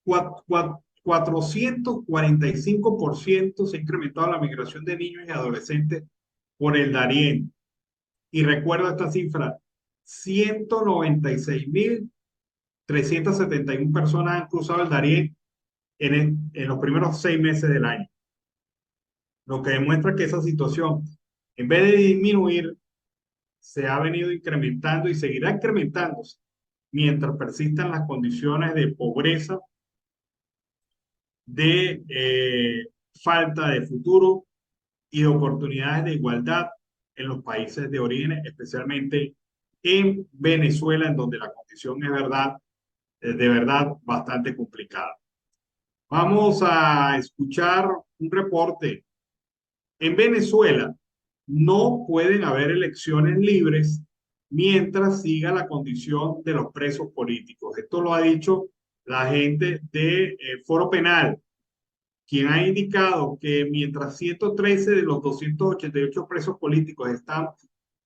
Speaker 1: 445% se ha incrementado la migración de niños y adolescentes por el Darién. Y recuerda esta cifra: 196.371 personas han cruzado el Darién en los primeros 6 meses del año, lo que demuestra que esa situación, en vez de disminuir, se ha venido incrementando y seguirá incrementándose mientras persistan las condiciones de pobreza, de falta de futuro y de oportunidades de igualdad en los países de origen, especialmente en Venezuela, en donde la condición de verdad bastante complicada. Vamos a escuchar un reporte. En Venezuela no pueden haber elecciones libres mientras siga la condición de los presos políticos. Esto lo ha dicho la gente de Foro Penal, quien ha indicado que mientras 113 de los 288 presos políticos están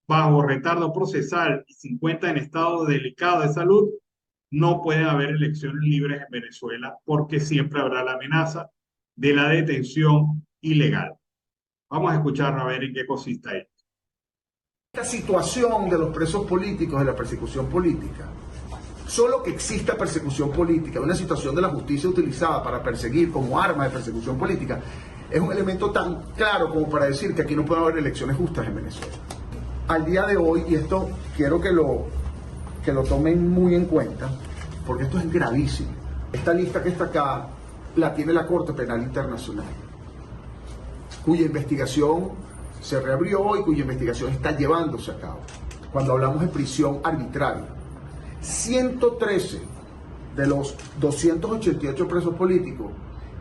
Speaker 1: bajo retardo procesal y 50 en estado delicado de salud, no puede haber elecciones libres en Venezuela porque siempre habrá la amenaza de la detención ilegal. Vamos a escuchar a ver en qué consiste ahí.
Speaker 4: Esta situación de los presos políticos, de la persecución política, solo que exista persecución política, una situación de la justicia utilizada para perseguir como arma de persecución política, es un elemento tan claro como para decir que aquí no puede haber elecciones justas en Venezuela. Al día de hoy, y esto quiero que lo tomen muy en cuenta, porque esto es gravísimo. Esta lista que está acá la tiene la Corte Penal Internacional, cuya investigación se reabrió y cuya investigación está llevándose a cabo. Cuando hablamos de prisión arbitraria, 113 de los 288 presos políticos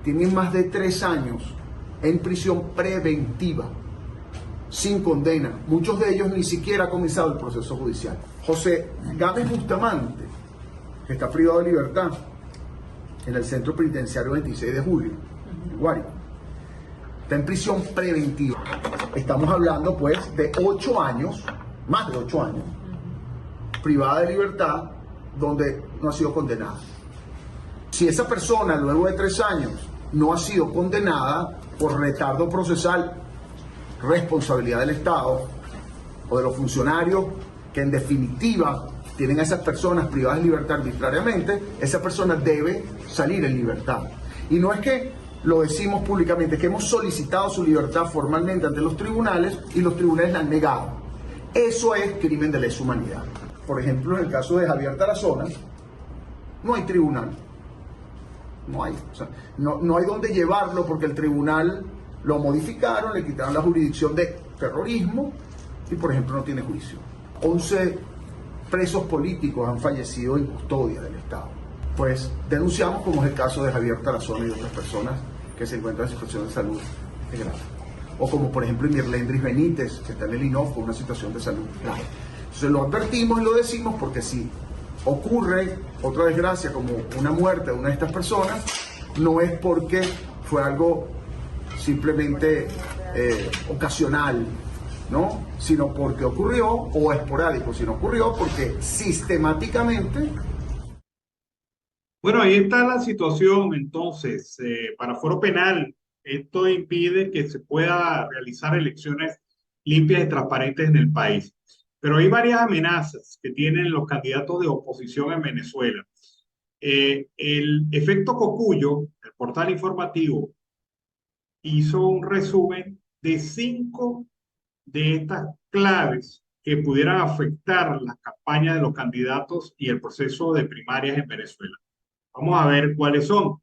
Speaker 4: tienen más de 3 años en prisión preventiva, sin condena. Muchos de ellos ni siquiera ha comenzado el proceso judicial. José Gámez Bustamante, que está privado de libertad en el centro penitenciario 26 de julio, en Guárico, está en prisión preventiva. Estamos hablando pues de 8 años, más de 8 años, privada de libertad, donde no ha sido condenada. Si esa persona luego de 3 años no ha sido condenada por retardo procesal, responsabilidad del Estado o de los funcionarios que en definitiva tienen a esas personas privadas de libertad arbitrariamente, esa persona debe salir en libertad. Y no es que lo decimos públicamente, es que hemos solicitado su libertad formalmente ante los tribunales y los tribunales la han negado. Eso es crimen de lesa humanidad. Por ejemplo, en el caso de Javier Tarazona, no hay tribunal. No hay. O sea, no hay dónde llevarlo porque el tribunal lo modificaron, le quitaron la jurisdicción de terrorismo y, por ejemplo, no tiene juicio. 11 presos políticos han fallecido en custodia del Estado. Pues denunciamos, como es el caso de Javier Tarazona y de otras personas que se encuentran en situación de salud grave. O como, por ejemplo, Mirlendris Benítez, que está en el INOF con una situación de salud grave. Entonces lo advertimos y lo decimos porque si ocurre otra desgracia como una muerte de una de estas personas, no es porque fue algo simplemente ocasional, ¿no? Sino porque ocurrió, o esporádico, sino ocurrió porque sistemáticamente.
Speaker 1: Bueno, ahí está la situación. Entonces, para Foro Penal, esto impide que se pueda realizar elecciones limpias y transparentes en el país. Pero hay varias amenazas que tienen los candidatos de oposición en Venezuela. El efecto Cocuyo, el portal informativo, hizo un resumen de 5 de estas claves que pudieran afectar las campañas de los candidatos y el proceso de primarias en Venezuela. Vamos a ver cuáles son.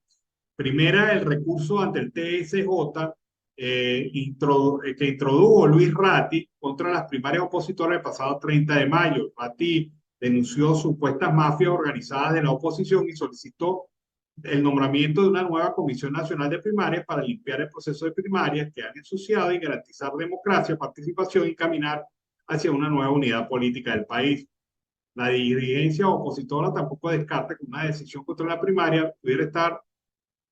Speaker 1: Primera, el recurso ante el TSJ que introdujo Luis Ratti contra las primarias opositoras el pasado 30 de mayo. Ratti denunció supuestas mafias organizadas de la oposición y solicitó el nombramiento de una nueva Comisión Nacional de Primarias para limpiar el proceso de primarias que han ensuciado y garantizar democracia, participación y caminar hacia una nueva unidad política del país. La dirigencia opositora tampoco descarta que una decisión contra la primaria pudiera estar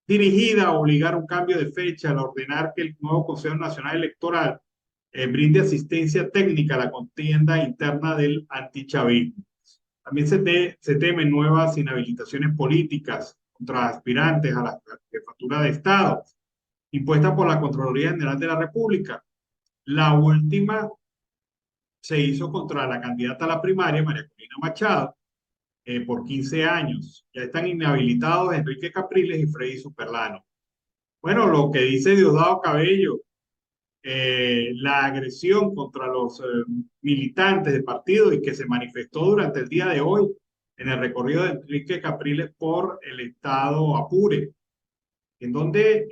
Speaker 1: dirigida a obligar un cambio de fecha al ordenar que el nuevo Consejo Nacional Electoral brinde asistencia técnica a la contienda interna del antichavismo. También se temen nuevas inhabilitaciones políticas contra aspirantes a la jefatura de Estado, impuestas por la Contraloría General de la República. La última se hizo contra la candidata a la primaria, María Corina Machado, por 15 años. Ya están inhabilitados Enrique Capriles y Freddy Superlano. Bueno, lo que dice Diosdado Cabello, la agresión contra los militantes del partido y que se manifestó durante el día de hoy en el recorrido de Enrique Capriles por el estado Apure, en donde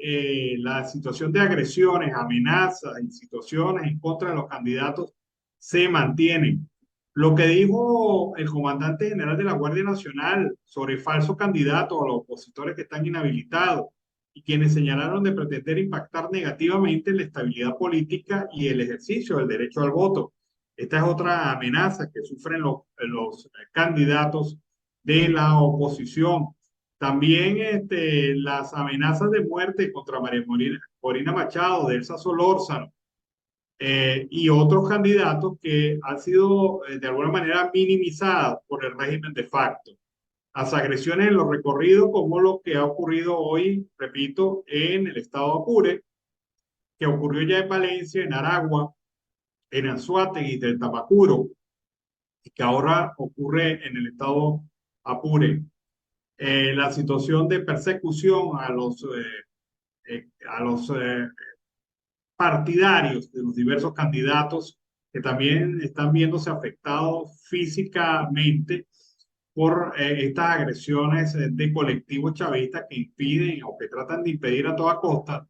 Speaker 1: la situación de agresiones, amenazas y situaciones en contra de los candidatos se mantienen. Lo que dijo el comandante general de la Guardia Nacional sobre falsos candidatos a los opositores que están inhabilitados y quienes señalaron de pretender impactar negativamente en la estabilidad política y el ejercicio del derecho al voto. Esta es otra amenaza que sufren los candidatos de la oposición. También las amenazas de muerte contra María Corina Machado, de Elsa Solórzano, y otros candidatos que han sido de alguna manera minimizados por el régimen de facto. Las agresiones en los recorridos, como lo que ha ocurrido hoy, repito, en el estado de Apure, que ocurrió ya en Valencia, en Aragua, en Anzoátegui del Tamacuro, y que ahora ocurre en el estado Apure. La situación de persecución a los partidarios de los diversos candidatos que también están viéndose afectados físicamente por estas agresiones de colectivos chavistas que impiden o que tratan de impedir a toda costa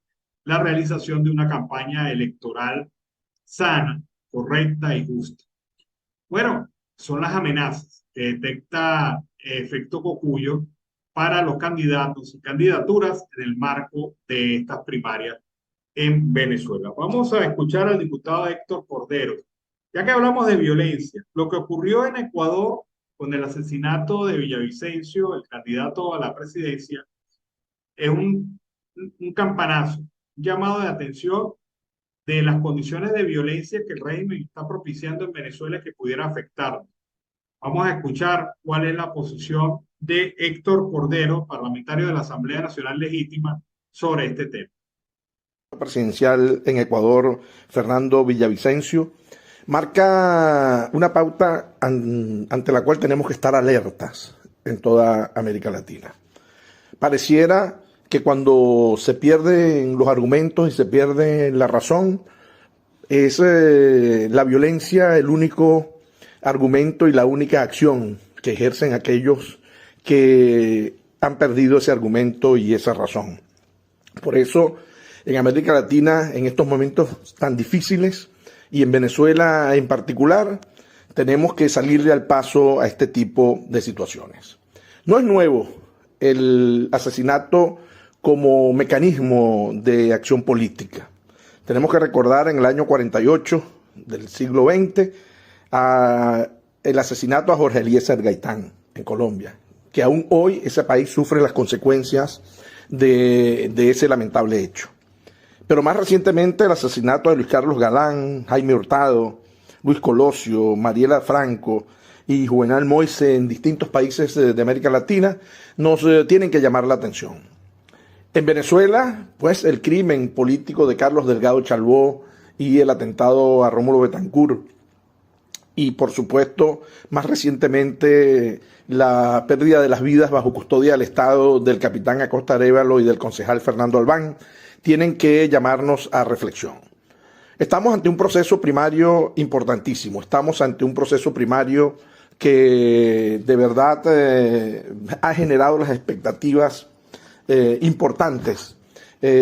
Speaker 1: la realización de una campaña electoral sana, correcta y justa. Bueno, son las amenazas que detecta Efecto Cocuyo para los candidatos y candidaturas en el marco de estas primarias en Venezuela. Vamos a escuchar al diputado Héctor Cordero. Ya que hablamos de violencia, lo que ocurrió en Ecuador con el asesinato de Villavicencio, el candidato a la presidencia, es un campanazo, un llamado de atención de las condiciones de violencia que el régimen está propiciando en Venezuela que pudiera afectarnos. Vamos a escuchar cuál es la posición de Héctor Cordero, parlamentario de la Asamblea Nacional Legítima, sobre este tema.
Speaker 5: Presidencial en Ecuador, Fernando Villavicencio, marca una pauta ante la cual tenemos que estar alertas en toda América Latina. Pareciera que cuando se pierden los argumentos y se pierde la razón, es la violencia el único argumento y la única acción que ejercen aquellos que han perdido ese argumento y esa razón. Por eso, en América Latina, en estos momentos tan difíciles, y en Venezuela en particular, tenemos que salirle al paso a este tipo de situaciones. No es nuevo el asesinato como mecanismo de acción política. Tenemos que recordar en el año 48 del siglo XX el asesinato a Jorge Eliezer Gaitán en Colombia, que aún hoy ese país sufre las consecuencias de ese lamentable hecho. Pero más recientemente el asesinato de Luis Carlos Galán, Jaime Hurtado, Luis Colosio, Mariela Franco y Juvenal Moise en distintos países de América Latina nos tienen que llamar la atención. En Venezuela, pues el crimen político de Carlos Delgado Chalbó y el atentado a Rómulo Betancourt, y por supuesto, más recientemente, la pérdida de las vidas bajo custodia del Estado del capitán Acosta Arévalo y del concejal Fernando Albán, tienen que llamarnos a reflexión. Estamos ante un proceso primario importantísimo, estamos ante un proceso primario que de verdad ha generado las expectativas importantes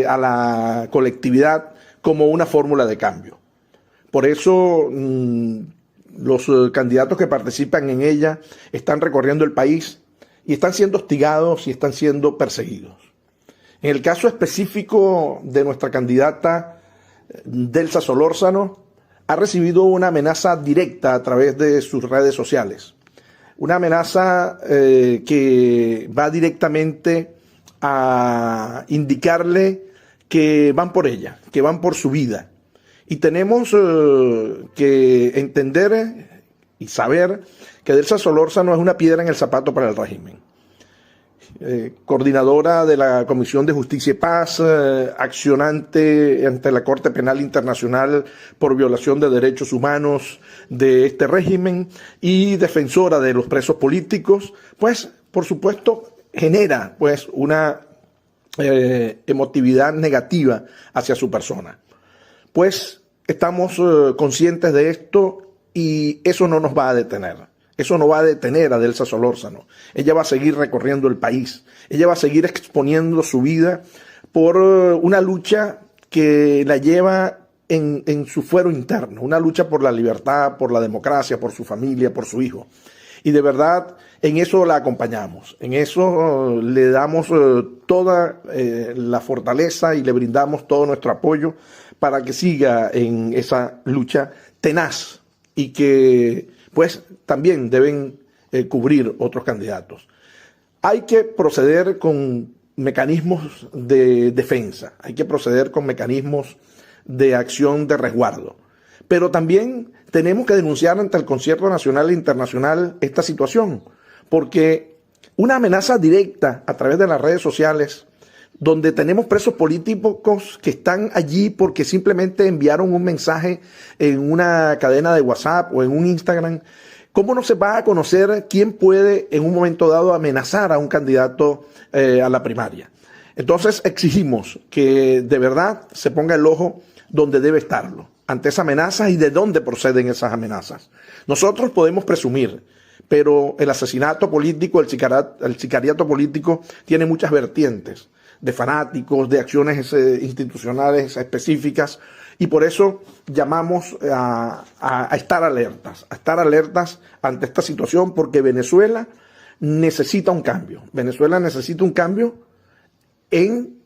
Speaker 5: a la colectividad como una fórmula de cambio. Por eso los candidatos que participan en ella están recorriendo el país y están siendo hostigados y están siendo perseguidos. En el caso específico de nuestra candidata Delsa Solórzano, ha recibido una amenaza directa a través de sus redes sociales. Una amenaza que va directamente a indicarle que van por ella, que van por su vida. Y tenemos que entender y saber que Delsa Solórzano es una piedra en el zapato para el régimen. coordinadora de la Comisión de Justicia y Paz, accionante ante la Corte Penal Internacional por violación de derechos humanos de este régimen y defensora de los presos políticos, pues por supuesto genera pues una emotividad negativa hacia su persona. Pues estamos conscientes de esto y eso no nos va a detener. Eso no va a detener a Delsa Solórzano. Ella va a seguir recorriendo el país. Ella va a seguir exponiendo su vida por una lucha que la lleva en su fuero interno. Una lucha por la libertad, por la democracia, por su familia, por su hijo. Y de verdad, en eso la acompañamos. En eso le damos toda la fortaleza y le brindamos todo nuestro apoyo para que siga en esa lucha tenaz y que pues también deben cubrir otros candidatos. Hay que proceder con mecanismos de defensa, hay que proceder con mecanismos de acción de resguardo, pero también tenemos que denunciar ante el Concierto Nacional e Internacional esta situación, porque una amenaza directa a través de las redes sociales, donde tenemos presos políticos que están allí porque simplemente enviaron un mensaje en una cadena de WhatsApp o en un Instagram. ¿Cómo no se va a conocer quién puede en un momento dado amenazar a un candidato a la primaria? Entonces exigimos que de verdad se ponga el ojo donde debe estarlo, ante esa amenaza y de dónde proceden esas amenazas. Nosotros podemos presumir, pero el asesinato político, el sicariato político tiene muchas vertientes de fanáticos, de acciones institucionales específicas, y por eso llamamos a estar alertas ante esta situación, porque Venezuela necesita un cambio. Venezuela necesita un cambio en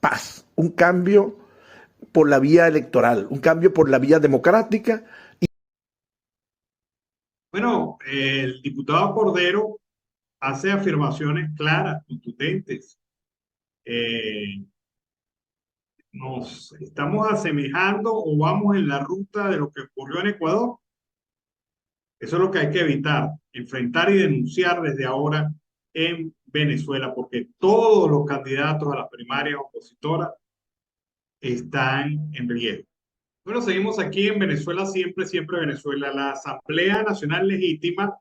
Speaker 5: paz, un cambio por la vía electoral, un cambio por la vía democrática.
Speaker 1: Bueno, el diputado Cordero hace afirmaciones claras, contundentes. Nos estamos asemejando o vamos en la ruta de lo que ocurrió en Ecuador. Eso es lo que hay que evitar, enfrentar y denunciar desde ahora en Venezuela, porque todos los candidatos a las primarias opositoras están en riesgo. Bueno, seguimos aquí en Venezuela, siempre, siempre Venezuela. La Asamblea Nacional Legítima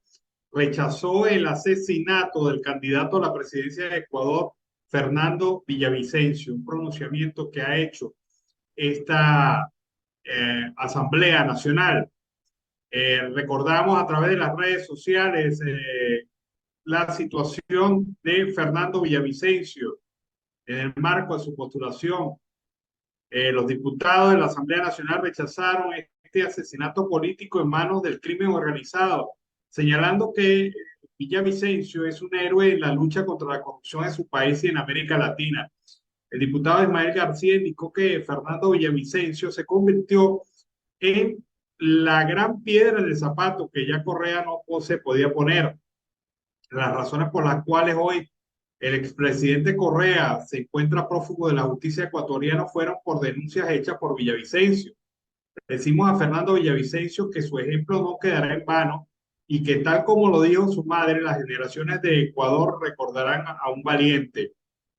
Speaker 1: rechazó el asesinato del candidato a la presidencia de Ecuador, Fernando Villavicencio, un pronunciamiento que ha hecho esta Asamblea Nacional. Recordamos a través de las redes sociales la situación de Fernando Villavicencio en el marco de su postulación. Los diputados de la Asamblea Nacional rechazaron este asesinato político en manos del crimen organizado, señalando que Villavicencio es un héroe en la lucha contra la corrupción en su país y en América Latina. El diputado Ismael García indicó que Fernando Villavicencio se convirtió en la gran piedra del zapato que ya Correa no se podía poner. Las razones por las cuales hoy el expresidente Correa se encuentra prófugo de la justicia ecuatoriana fueron por denuncias hechas por Villavicencio. Decimos a Fernando Villavicencio que su ejemplo no quedará en vano y que, tal como lo dijo su madre, las generaciones de Ecuador recordarán a un valiente.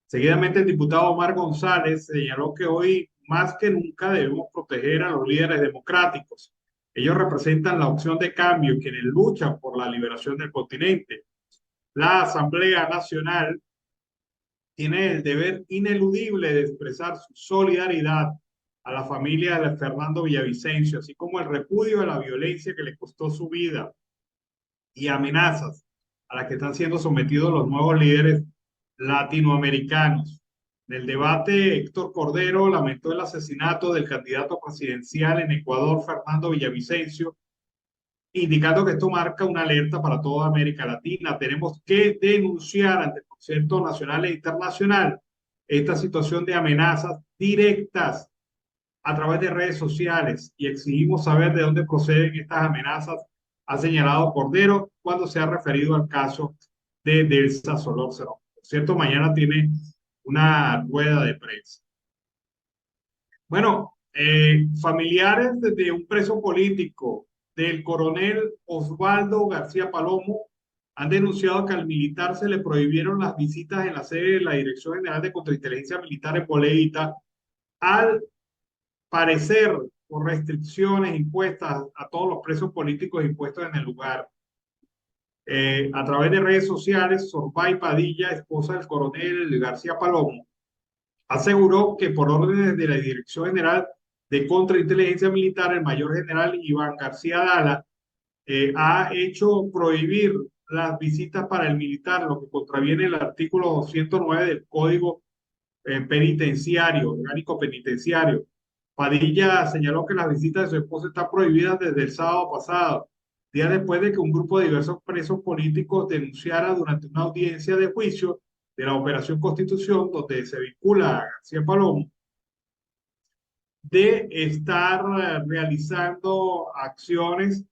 Speaker 1: Seguidamente, el diputado Omar González señaló que hoy más que nunca debemos proteger a los líderes democráticos. Ellos representan la opción de cambio, quienes luchan por la liberación del continente. La Asamblea Nacional tiene el deber ineludible de expresar su solidaridad a la familia de Fernando Villavicencio, así como el repudio a la violencia que le costó su vida y amenazas a las que están siendo sometidos los nuevos líderes latinoamericanos. En el debate, Héctor Cordero lamentó el asesinato del candidato presidencial en Ecuador, Fernando Villavicencio, indicando que esto marca una alerta para toda América Latina. Tenemos que denunciar ante el Concierto Nacional e Internacional esta situación de amenazas directas a través de redes sociales y exigimos saber de dónde proceden estas amenazas, ha señalado Cordero cuando se ha referido al caso de Delsa Solórzano. Por cierto, mañana tiene una rueda de prensa. Bueno, familiares de un preso político, del coronel Osvaldo García Palomo, han denunciado que al militar se le prohibieron las visitas en la sede de la Dirección General de Contrainteligencia Militar en Boleíta, al parecer por restricciones impuestas a todos los presos políticos impuestos en el lugar. A través de redes sociales, Zorbay Padilla, esposa del coronel García Palomo, aseguró que por órdenes de la Dirección General de Contrainteligencia Militar, el mayor general Iván García Dala ha hecho prohibir las visitas para el militar, lo que contraviene el artículo 209 del Código Penitenciario, Orgánico Penitenciario. Padilla señaló que las visitas de su esposa están prohibidas desde el sábado pasado, días después de que un grupo de diversos presos políticos denunciara durante una audiencia de juicio de la Operación Constitución, donde se vincula a García Palomo, de estar realizando acciones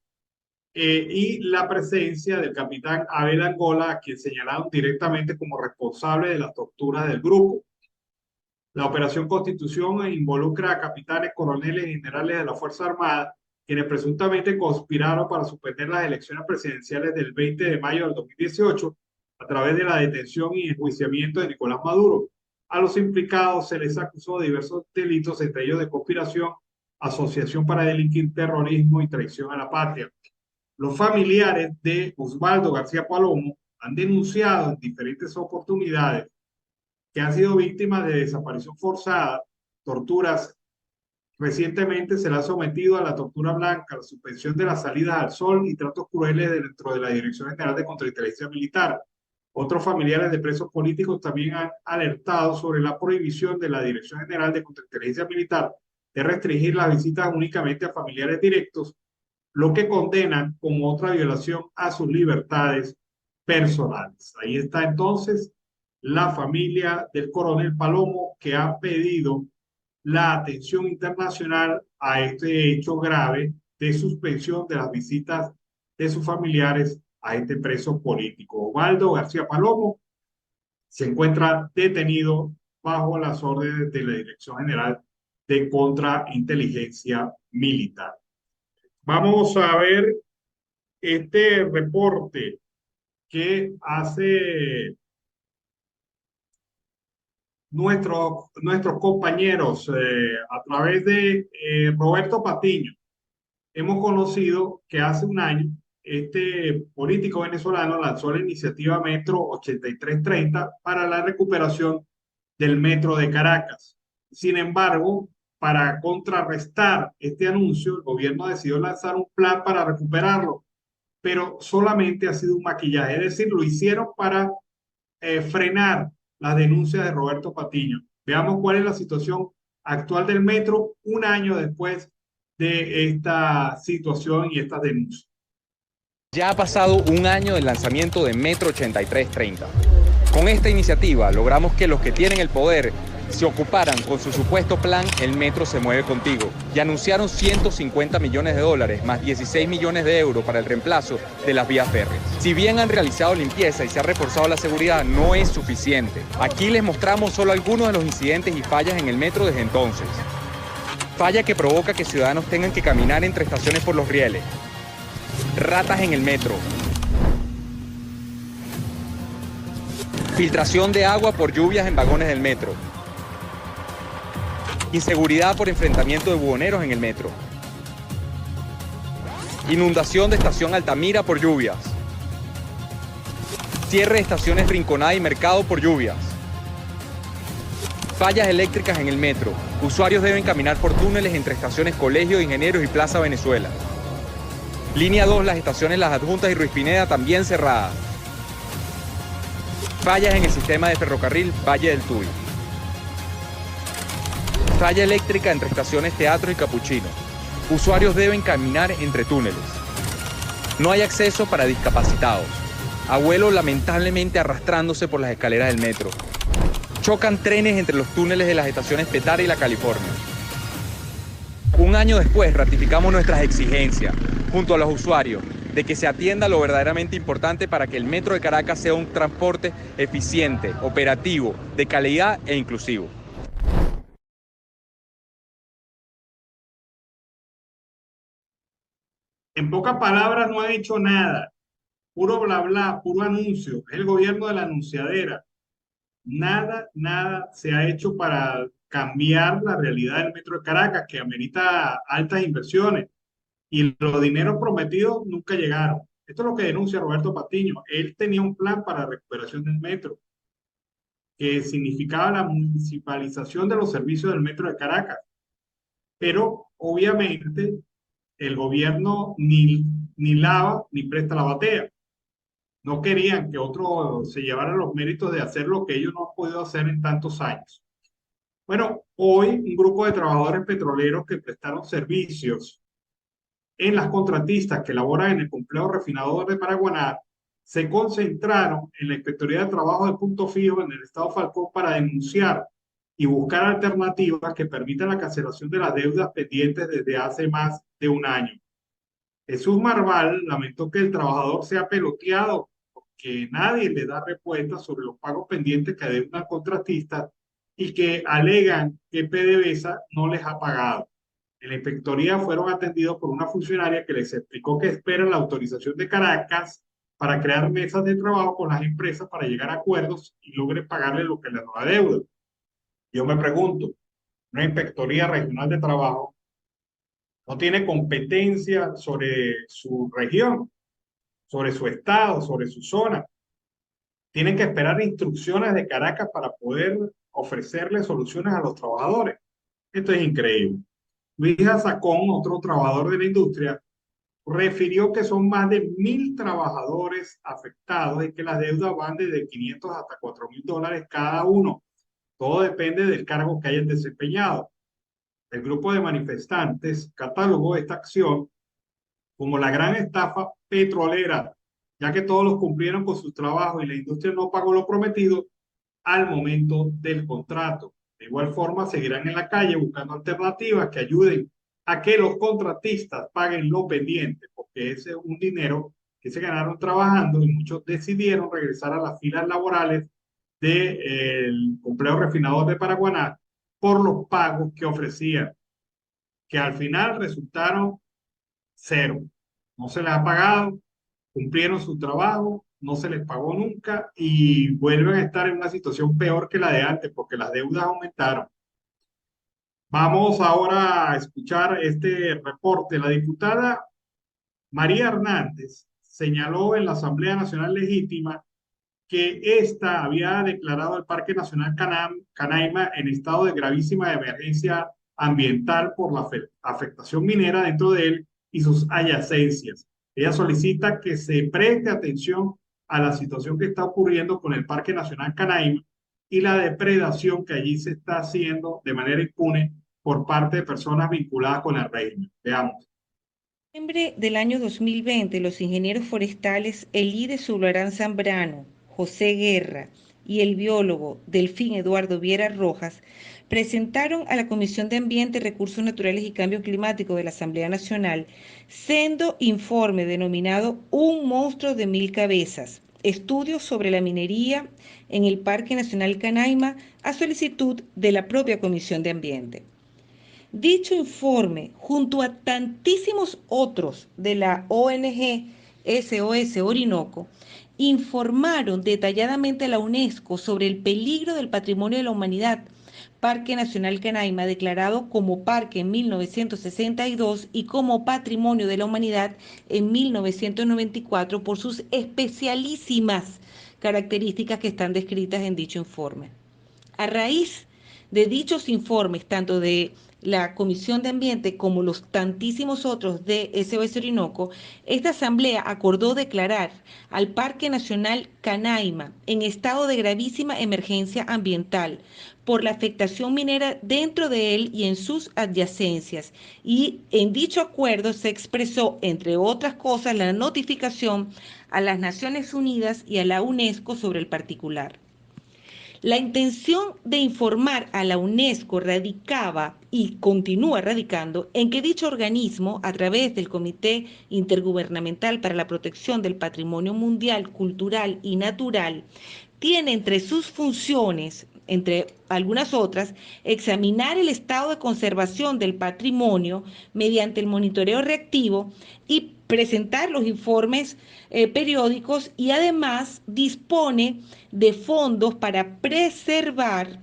Speaker 1: y la presencia del capitán Abel Angola, a quien señalaron directamente como responsable de las torturas del grupo. La Operación Constitución involucra a capitanes, coroneles y generales de la Fuerza Armada, quienes presuntamente conspiraron para suspender las elecciones presidenciales del 20 de mayo del 2018 a través de la detención y enjuiciamiento de Nicolás Maduro. A los implicados se les acusó de diversos delitos, entre ellos de conspiración, asociación para delinquir, terrorismo y traición a la patria. Los familiares de Osvaldo García Palomo han denunciado en diferentes oportunidades que han sido víctimas de desaparición forzada, torturas. Recientemente se le ha sometido a la tortura blanca, la suspensión de las salidas al sol y tratos crueles dentro de la Dirección General de Contrainteligencia Militar. Otros familiares de presos políticos también han alertado sobre la prohibición de la Dirección General de Contrainteligencia Militar de restringir las visitas únicamente a familiares directos, lo que condenan como otra violación a sus libertades personales. Ahí está entonces la familia del coronel Palomo, que ha pedido la atención internacional a este hecho grave de suspensión de las visitas de sus familiares a este preso político. Osvaldo García Palomo se encuentra detenido bajo las órdenes de la Dirección General de Contrainteligencia Militar. Vamos a ver este reporte que hace nuestros compañeros a través de Roberto Patiño. Hemos conocido que hace un año este político venezolano lanzó la iniciativa Metro 8330 para la recuperación del Metro de Caracas. Sin embargo, para contrarrestar este anuncio, el gobierno decidió lanzar un plan para recuperarlo, pero solamente ha sido un maquillaje, es decir, lo hicieron para frenar las denuncias de Roberto Patiño. Veamos cuál es la situación actual del metro un año después de esta situación y estas denuncias.
Speaker 6: Ya ha pasado un año del lanzamiento de Metro 8330. Con esta iniciativa logramos que los que tienen el poder se ocuparan con su supuesto plan El Metro se mueve contigo y anunciaron 150 millones de dólares más 16 millones de euros para el reemplazo de las vías férreas. Si bien han realizado limpieza y se ha reforzado la seguridad, no es suficiente. Aquí les mostramos solo algunos de los incidentes y fallas en el metro desde entonces. Falla que provoca que ciudadanos tengan que caminar entre estaciones por los rieles. Ratas en el metro. Filtración de agua por lluvias en vagones del metro. Inseguridad por enfrentamiento de buhoneros en el metro. Inundación de estación Altamira por lluvias. Cierre de estaciones Rinconada y Mercado por lluvias. Fallas eléctricas en el metro. Usuarios deben caminar por túneles entre estaciones Colegio de Ingenieros y Plaza Venezuela. Línea 2, las estaciones Las Adjuntas y Ruiz Pineda también cerradas. Fallas en el sistema de ferrocarril Valle del Tuy. Falla eléctrica entre estaciones Teatro y Capuchino. Usuarios deben caminar entre túneles. No hay acceso para discapacitados. Abuelo lamentablemente arrastrándose por las escaleras del metro. Chocan trenes entre los túneles de las estaciones Petare y La California. Un año después ratificamos nuestras exigencias, junto a los usuarios, de que se atienda lo verdaderamente importante para que el Metro de Caracas sea un transporte eficiente, operativo, de calidad e inclusivo.
Speaker 1: En pocas palabras, no ha hecho nada. puro bla bla, puro anuncio, es el gobierno de la anunciadera. Nada se ha hecho para cambiar la realidad del metro de Caracas, que amerita altas inversiones, y los dineros prometidos nunca llegaron. Esto es lo que denuncia Roberto Patiño. Él tenía un plan para recuperación del metro, que significaba la municipalización de los servicios del metro de Caracas. Pero obviamente el gobierno ni lava ni presta la batea. No querían que otro se llevara los méritos de hacer lo que ellos no han podido hacer en tantos años. Bueno, hoy un grupo de trabajadores petroleros que prestaron servicios en las contratistas que laboran en el complejo refinador de Paraguaná se concentraron en la Inspectoría de Trabajo de Punto Fijo en el estado Falcón para denunciar y buscar alternativas que permitan la cancelación de las deudas pendientes desde hace más de un año. Jesús Marval lamentó que el trabajador sea peloteado porque nadie le da respuesta sobre los pagos pendientes que adeudan contratistas y que alegan que PDVSA no les ha pagado. En la inspectoría fueron atendidos por una funcionaria que les explicó que espera la autorización de Caracas para crear mesas de trabajo con las empresas para llegar a acuerdos y logre pagarle lo que les adeudan. Yo me pregunto, una inspectoría regional de trabajo no tiene competencia sobre su región, sobre su estado, sobre su zona. Tienen que esperar instrucciones de Caracas para poder ofrecerle soluciones a los trabajadores. Esto es increíble. Luis Azacón, otro trabajador de la industria, refirió que son más de 1.000 trabajadores afectados y que las deudas van desde 500 hasta $4.000 cada uno. Todo depende del cargo que hayan desempeñado. El grupo de manifestantes catalogó esta acción como la gran estafa petrolera, ya que todos los cumplieron con sus trabajos y la industria no pagó lo prometido al momento del contrato. De igual forma, seguirán en la calle buscando alternativas que ayuden a que los contratistas paguen lo pendiente, porque ese es un dinero que se ganaron trabajando y muchos decidieron regresar a las filas laborales del complejo refinador de Paraguaná por los pagos que ofrecían, que al final resultaron cero. No se les ha pagado, cumplieron su trabajo, no se les pagó nunca y vuelven a estar en una situación peor que la de antes porque las deudas aumentaron. Vamos ahora a escuchar este reporte. La diputada María Hernández señaló en la Asamblea Nacional Legítima que ésta había declarado el Parque Nacional Canaima en estado de gravísima emergencia ambiental por la afectación minera dentro de él y sus adyacencias. Ella solicita que se preste atención a la situación que está ocurriendo con el Parque Nacional Canaima y la depredación que allí se está haciendo de manera impune por parte de personas vinculadas con el régimen. Veamos.
Speaker 7: En noviembre del año 2020, los ingenieros forestales Elide Zularán Zambrano, José Guerra y el biólogo Delfín Eduardo Viera Rojas presentaron a la Comisión de Ambiente, Recursos Naturales y Cambio Climático de la Asamblea Nacional sendo informe denominado Un monstruo de 1000 cabezas, estudios sobre la minería en el Parque Nacional Canaima a solicitud de la propia Comisión de Ambiente. Dicho informe, junto a tantísimos otros de la ONG SOS Orinoco, informaron detalladamente a la UNESCO sobre el peligro del patrimonio de la humanidad, Parque Nacional Canaima, declarado como parque en 1962 y como patrimonio de la humanidad en 1994 por sus especialísimas características que están descritas en dicho informe. A raíz de dichos informes, tanto de la Comisión de Ambiente como los tantísimos otros de SOS Orinoco, esta asamblea acordó declarar al Parque Nacional Canaima en estado de gravísima emergencia ambiental por la afectación minera dentro de él y en sus adyacencias. Y en dicho acuerdo se expresó, entre otras cosas, la notificación a las Naciones Unidas y a la UNESCO sobre el particular. La intención de informar a la UNESCO radicaba y continúa radicando en que dicho organismo, a través del Comité Intergubernamental para la Protección del Patrimonio Mundial, Cultural y Natural, tiene entre sus funciones entre algunas otras, examinar el estado de conservación del patrimonio mediante el monitoreo reactivo y presentar los informes periódicos, y además dispone de fondos para preservar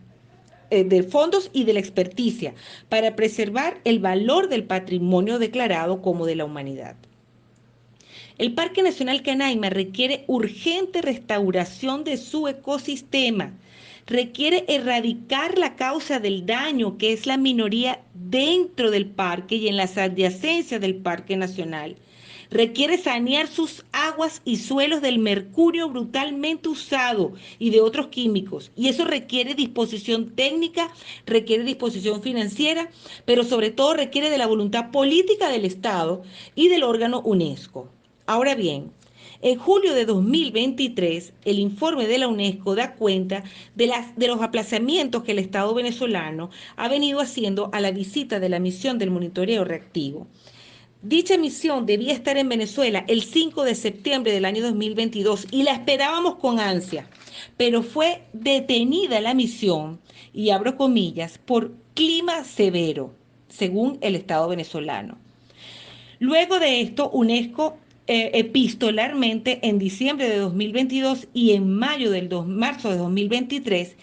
Speaker 7: de fondos y de la experticia para preservar el valor del patrimonio declarado como de la humanidad. El Parque Nacional Canaima requiere urgente restauración de su ecosistema, requiere erradicar la causa del daño, que es la minoría dentro del parque y en las adyacencias del Parque Nacional. Requiere sanear sus aguas y suelos del mercurio brutalmente usado y de otros químicos. Y eso requiere disposición técnica, requiere disposición financiera, pero sobre todo requiere de la voluntad política del Estado y del órgano UNESCO. Ahora bien, en julio de 2023, el informe de la UNESCO da cuenta de los aplazamientos que el Estado venezolano ha venido haciendo a la visita de la misión del monitoreo reactivo. Dicha misión debía estar en Venezuela el 5 de septiembre del año 2022 y la esperábamos con ansia, pero fue detenida la misión, y abro comillas, por clima severo, según el Estado venezolano. Luego de esto, UNESCO epistolarmente en diciembre de 2022 y en marzo de 2023,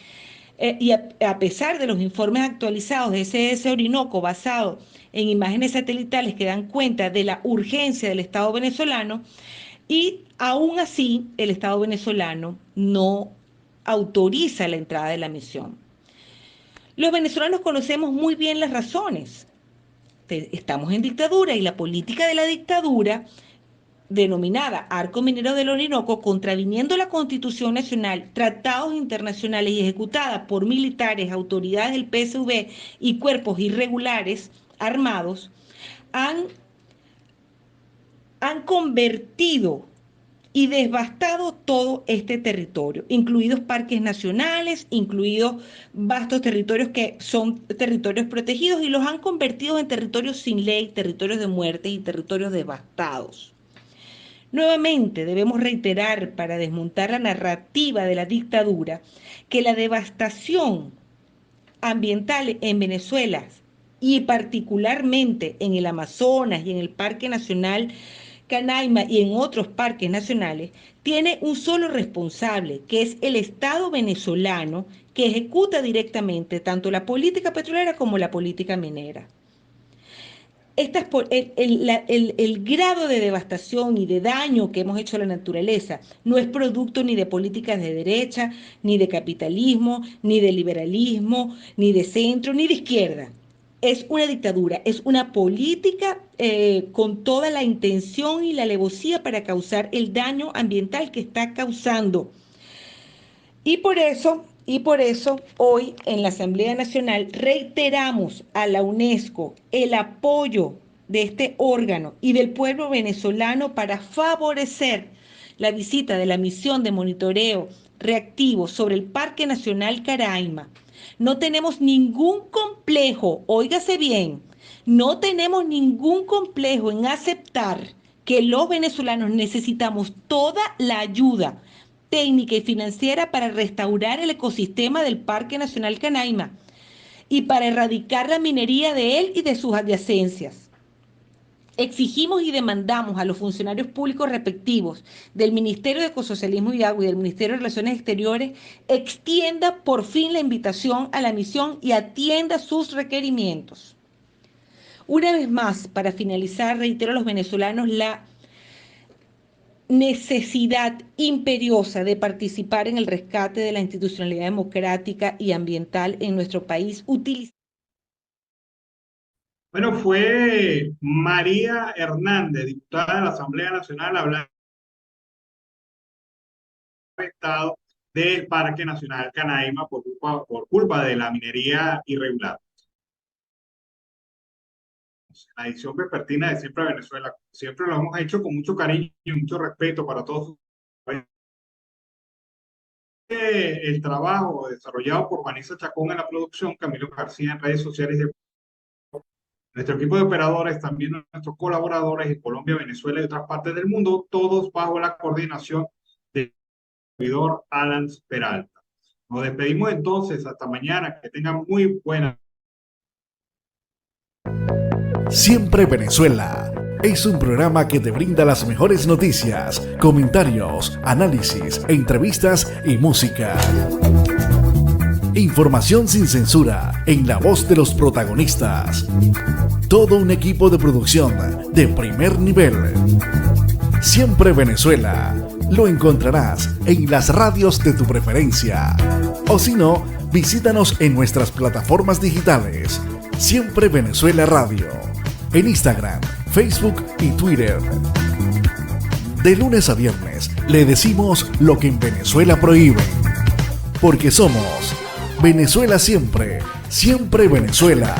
Speaker 7: y a pesar de los informes actualizados de SS Orinoco basados en imágenes satelitales que dan cuenta de la urgencia del Estado venezolano, y aún así el Estado venezolano no autoriza la entrada de la misión. Los venezolanos conocemos muy bien las razones. Estamos en dictadura y la política de la dictadura, denominada Arco Minero del Orinoco, contraviniendo la Constitución Nacional, tratados internacionales y ejecutada por militares, autoridades del PSV y cuerpos irregulares armados, han convertido y devastado todo este territorio, incluidos parques nacionales, incluidos vastos territorios que son territorios protegidos, y los han convertido en territorios sin ley, territorios de muerte y territorios devastados. Nuevamente debemos reiterar, para desmontar la narrativa de la dictadura, que la devastación ambiental en Venezuela, y particularmente en el Amazonas y en el Parque Nacional Canaima y en otros parques nacionales, tiene un solo responsable, que es el Estado venezolano, que ejecuta directamente tanto la política petrolera como la política minera. El grado de devastación y de daño que hemos hecho a la naturaleza no es producto ni de políticas de derecha, ni de capitalismo, ni de liberalismo, ni de centro, ni de izquierda. Es una dictadura, es una política con toda la intención y la alevosía para causar el daño ambiental que está causando. Y por eso hoy en la Asamblea Nacional reiteramos a la UNESCO el apoyo de este órgano y del pueblo venezolano para favorecer la visita de la misión de monitoreo reactivo sobre el Parque Nacional Canaima. No tenemos ningún complejo, óigase bien, no tenemos ningún complejo en aceptar que los venezolanos necesitamos toda la ayuda técnica y financiera para restaurar el ecosistema del Parque Nacional Canaima y para erradicar la minería de él y de sus adyacencias. Exigimos y demandamos a los funcionarios públicos respectivos del Ministerio de Ecosocialismo y Agua y del Ministerio de Relaciones Exteriores extienda por fin la invitación a la misión y atienda sus requerimientos. Una vez más, para finalizar, reitero a los venezolanos la necesidad imperiosa de participar en el rescate de la institucionalidad democrática y ambiental en nuestro país.
Speaker 1: Bueno, fue María Hernández, diputada de la Asamblea Nacional, hablando del estado del Parque Nacional Canaima por culpa de la minería irregular. La edición vespertina de Siempre Venezuela, siempre lo hemos hecho con mucho cariño y mucho respeto para todos. El trabajo desarrollado por Vanessa Chacón en la producción, Camilo García en redes sociales, nuestro equipo de operadores, también nuestros colaboradores en Colombia, Venezuela y otras partes del mundo, todos bajo la coordinación del servidor Alan Peralta. Nos despedimos entonces, hasta mañana, que tengan muy buena.
Speaker 8: Siempre Venezuela es un programa que te brinda las mejores noticias, comentarios, análisis, entrevistas y música. Información sin censura en la voz de los protagonistas. Todo un equipo de producción de primer nivel. Siempre Venezuela. Lo encontrarás en las radios de tu preferencia. O si no, visítanos en nuestras plataformas digitales. Siempre Venezuela Radio. En Instagram, Facebook y Twitter. De lunes a viernes le decimos lo que en Venezuela prohíben. Porque somos Venezuela siempre, siempre Venezuela.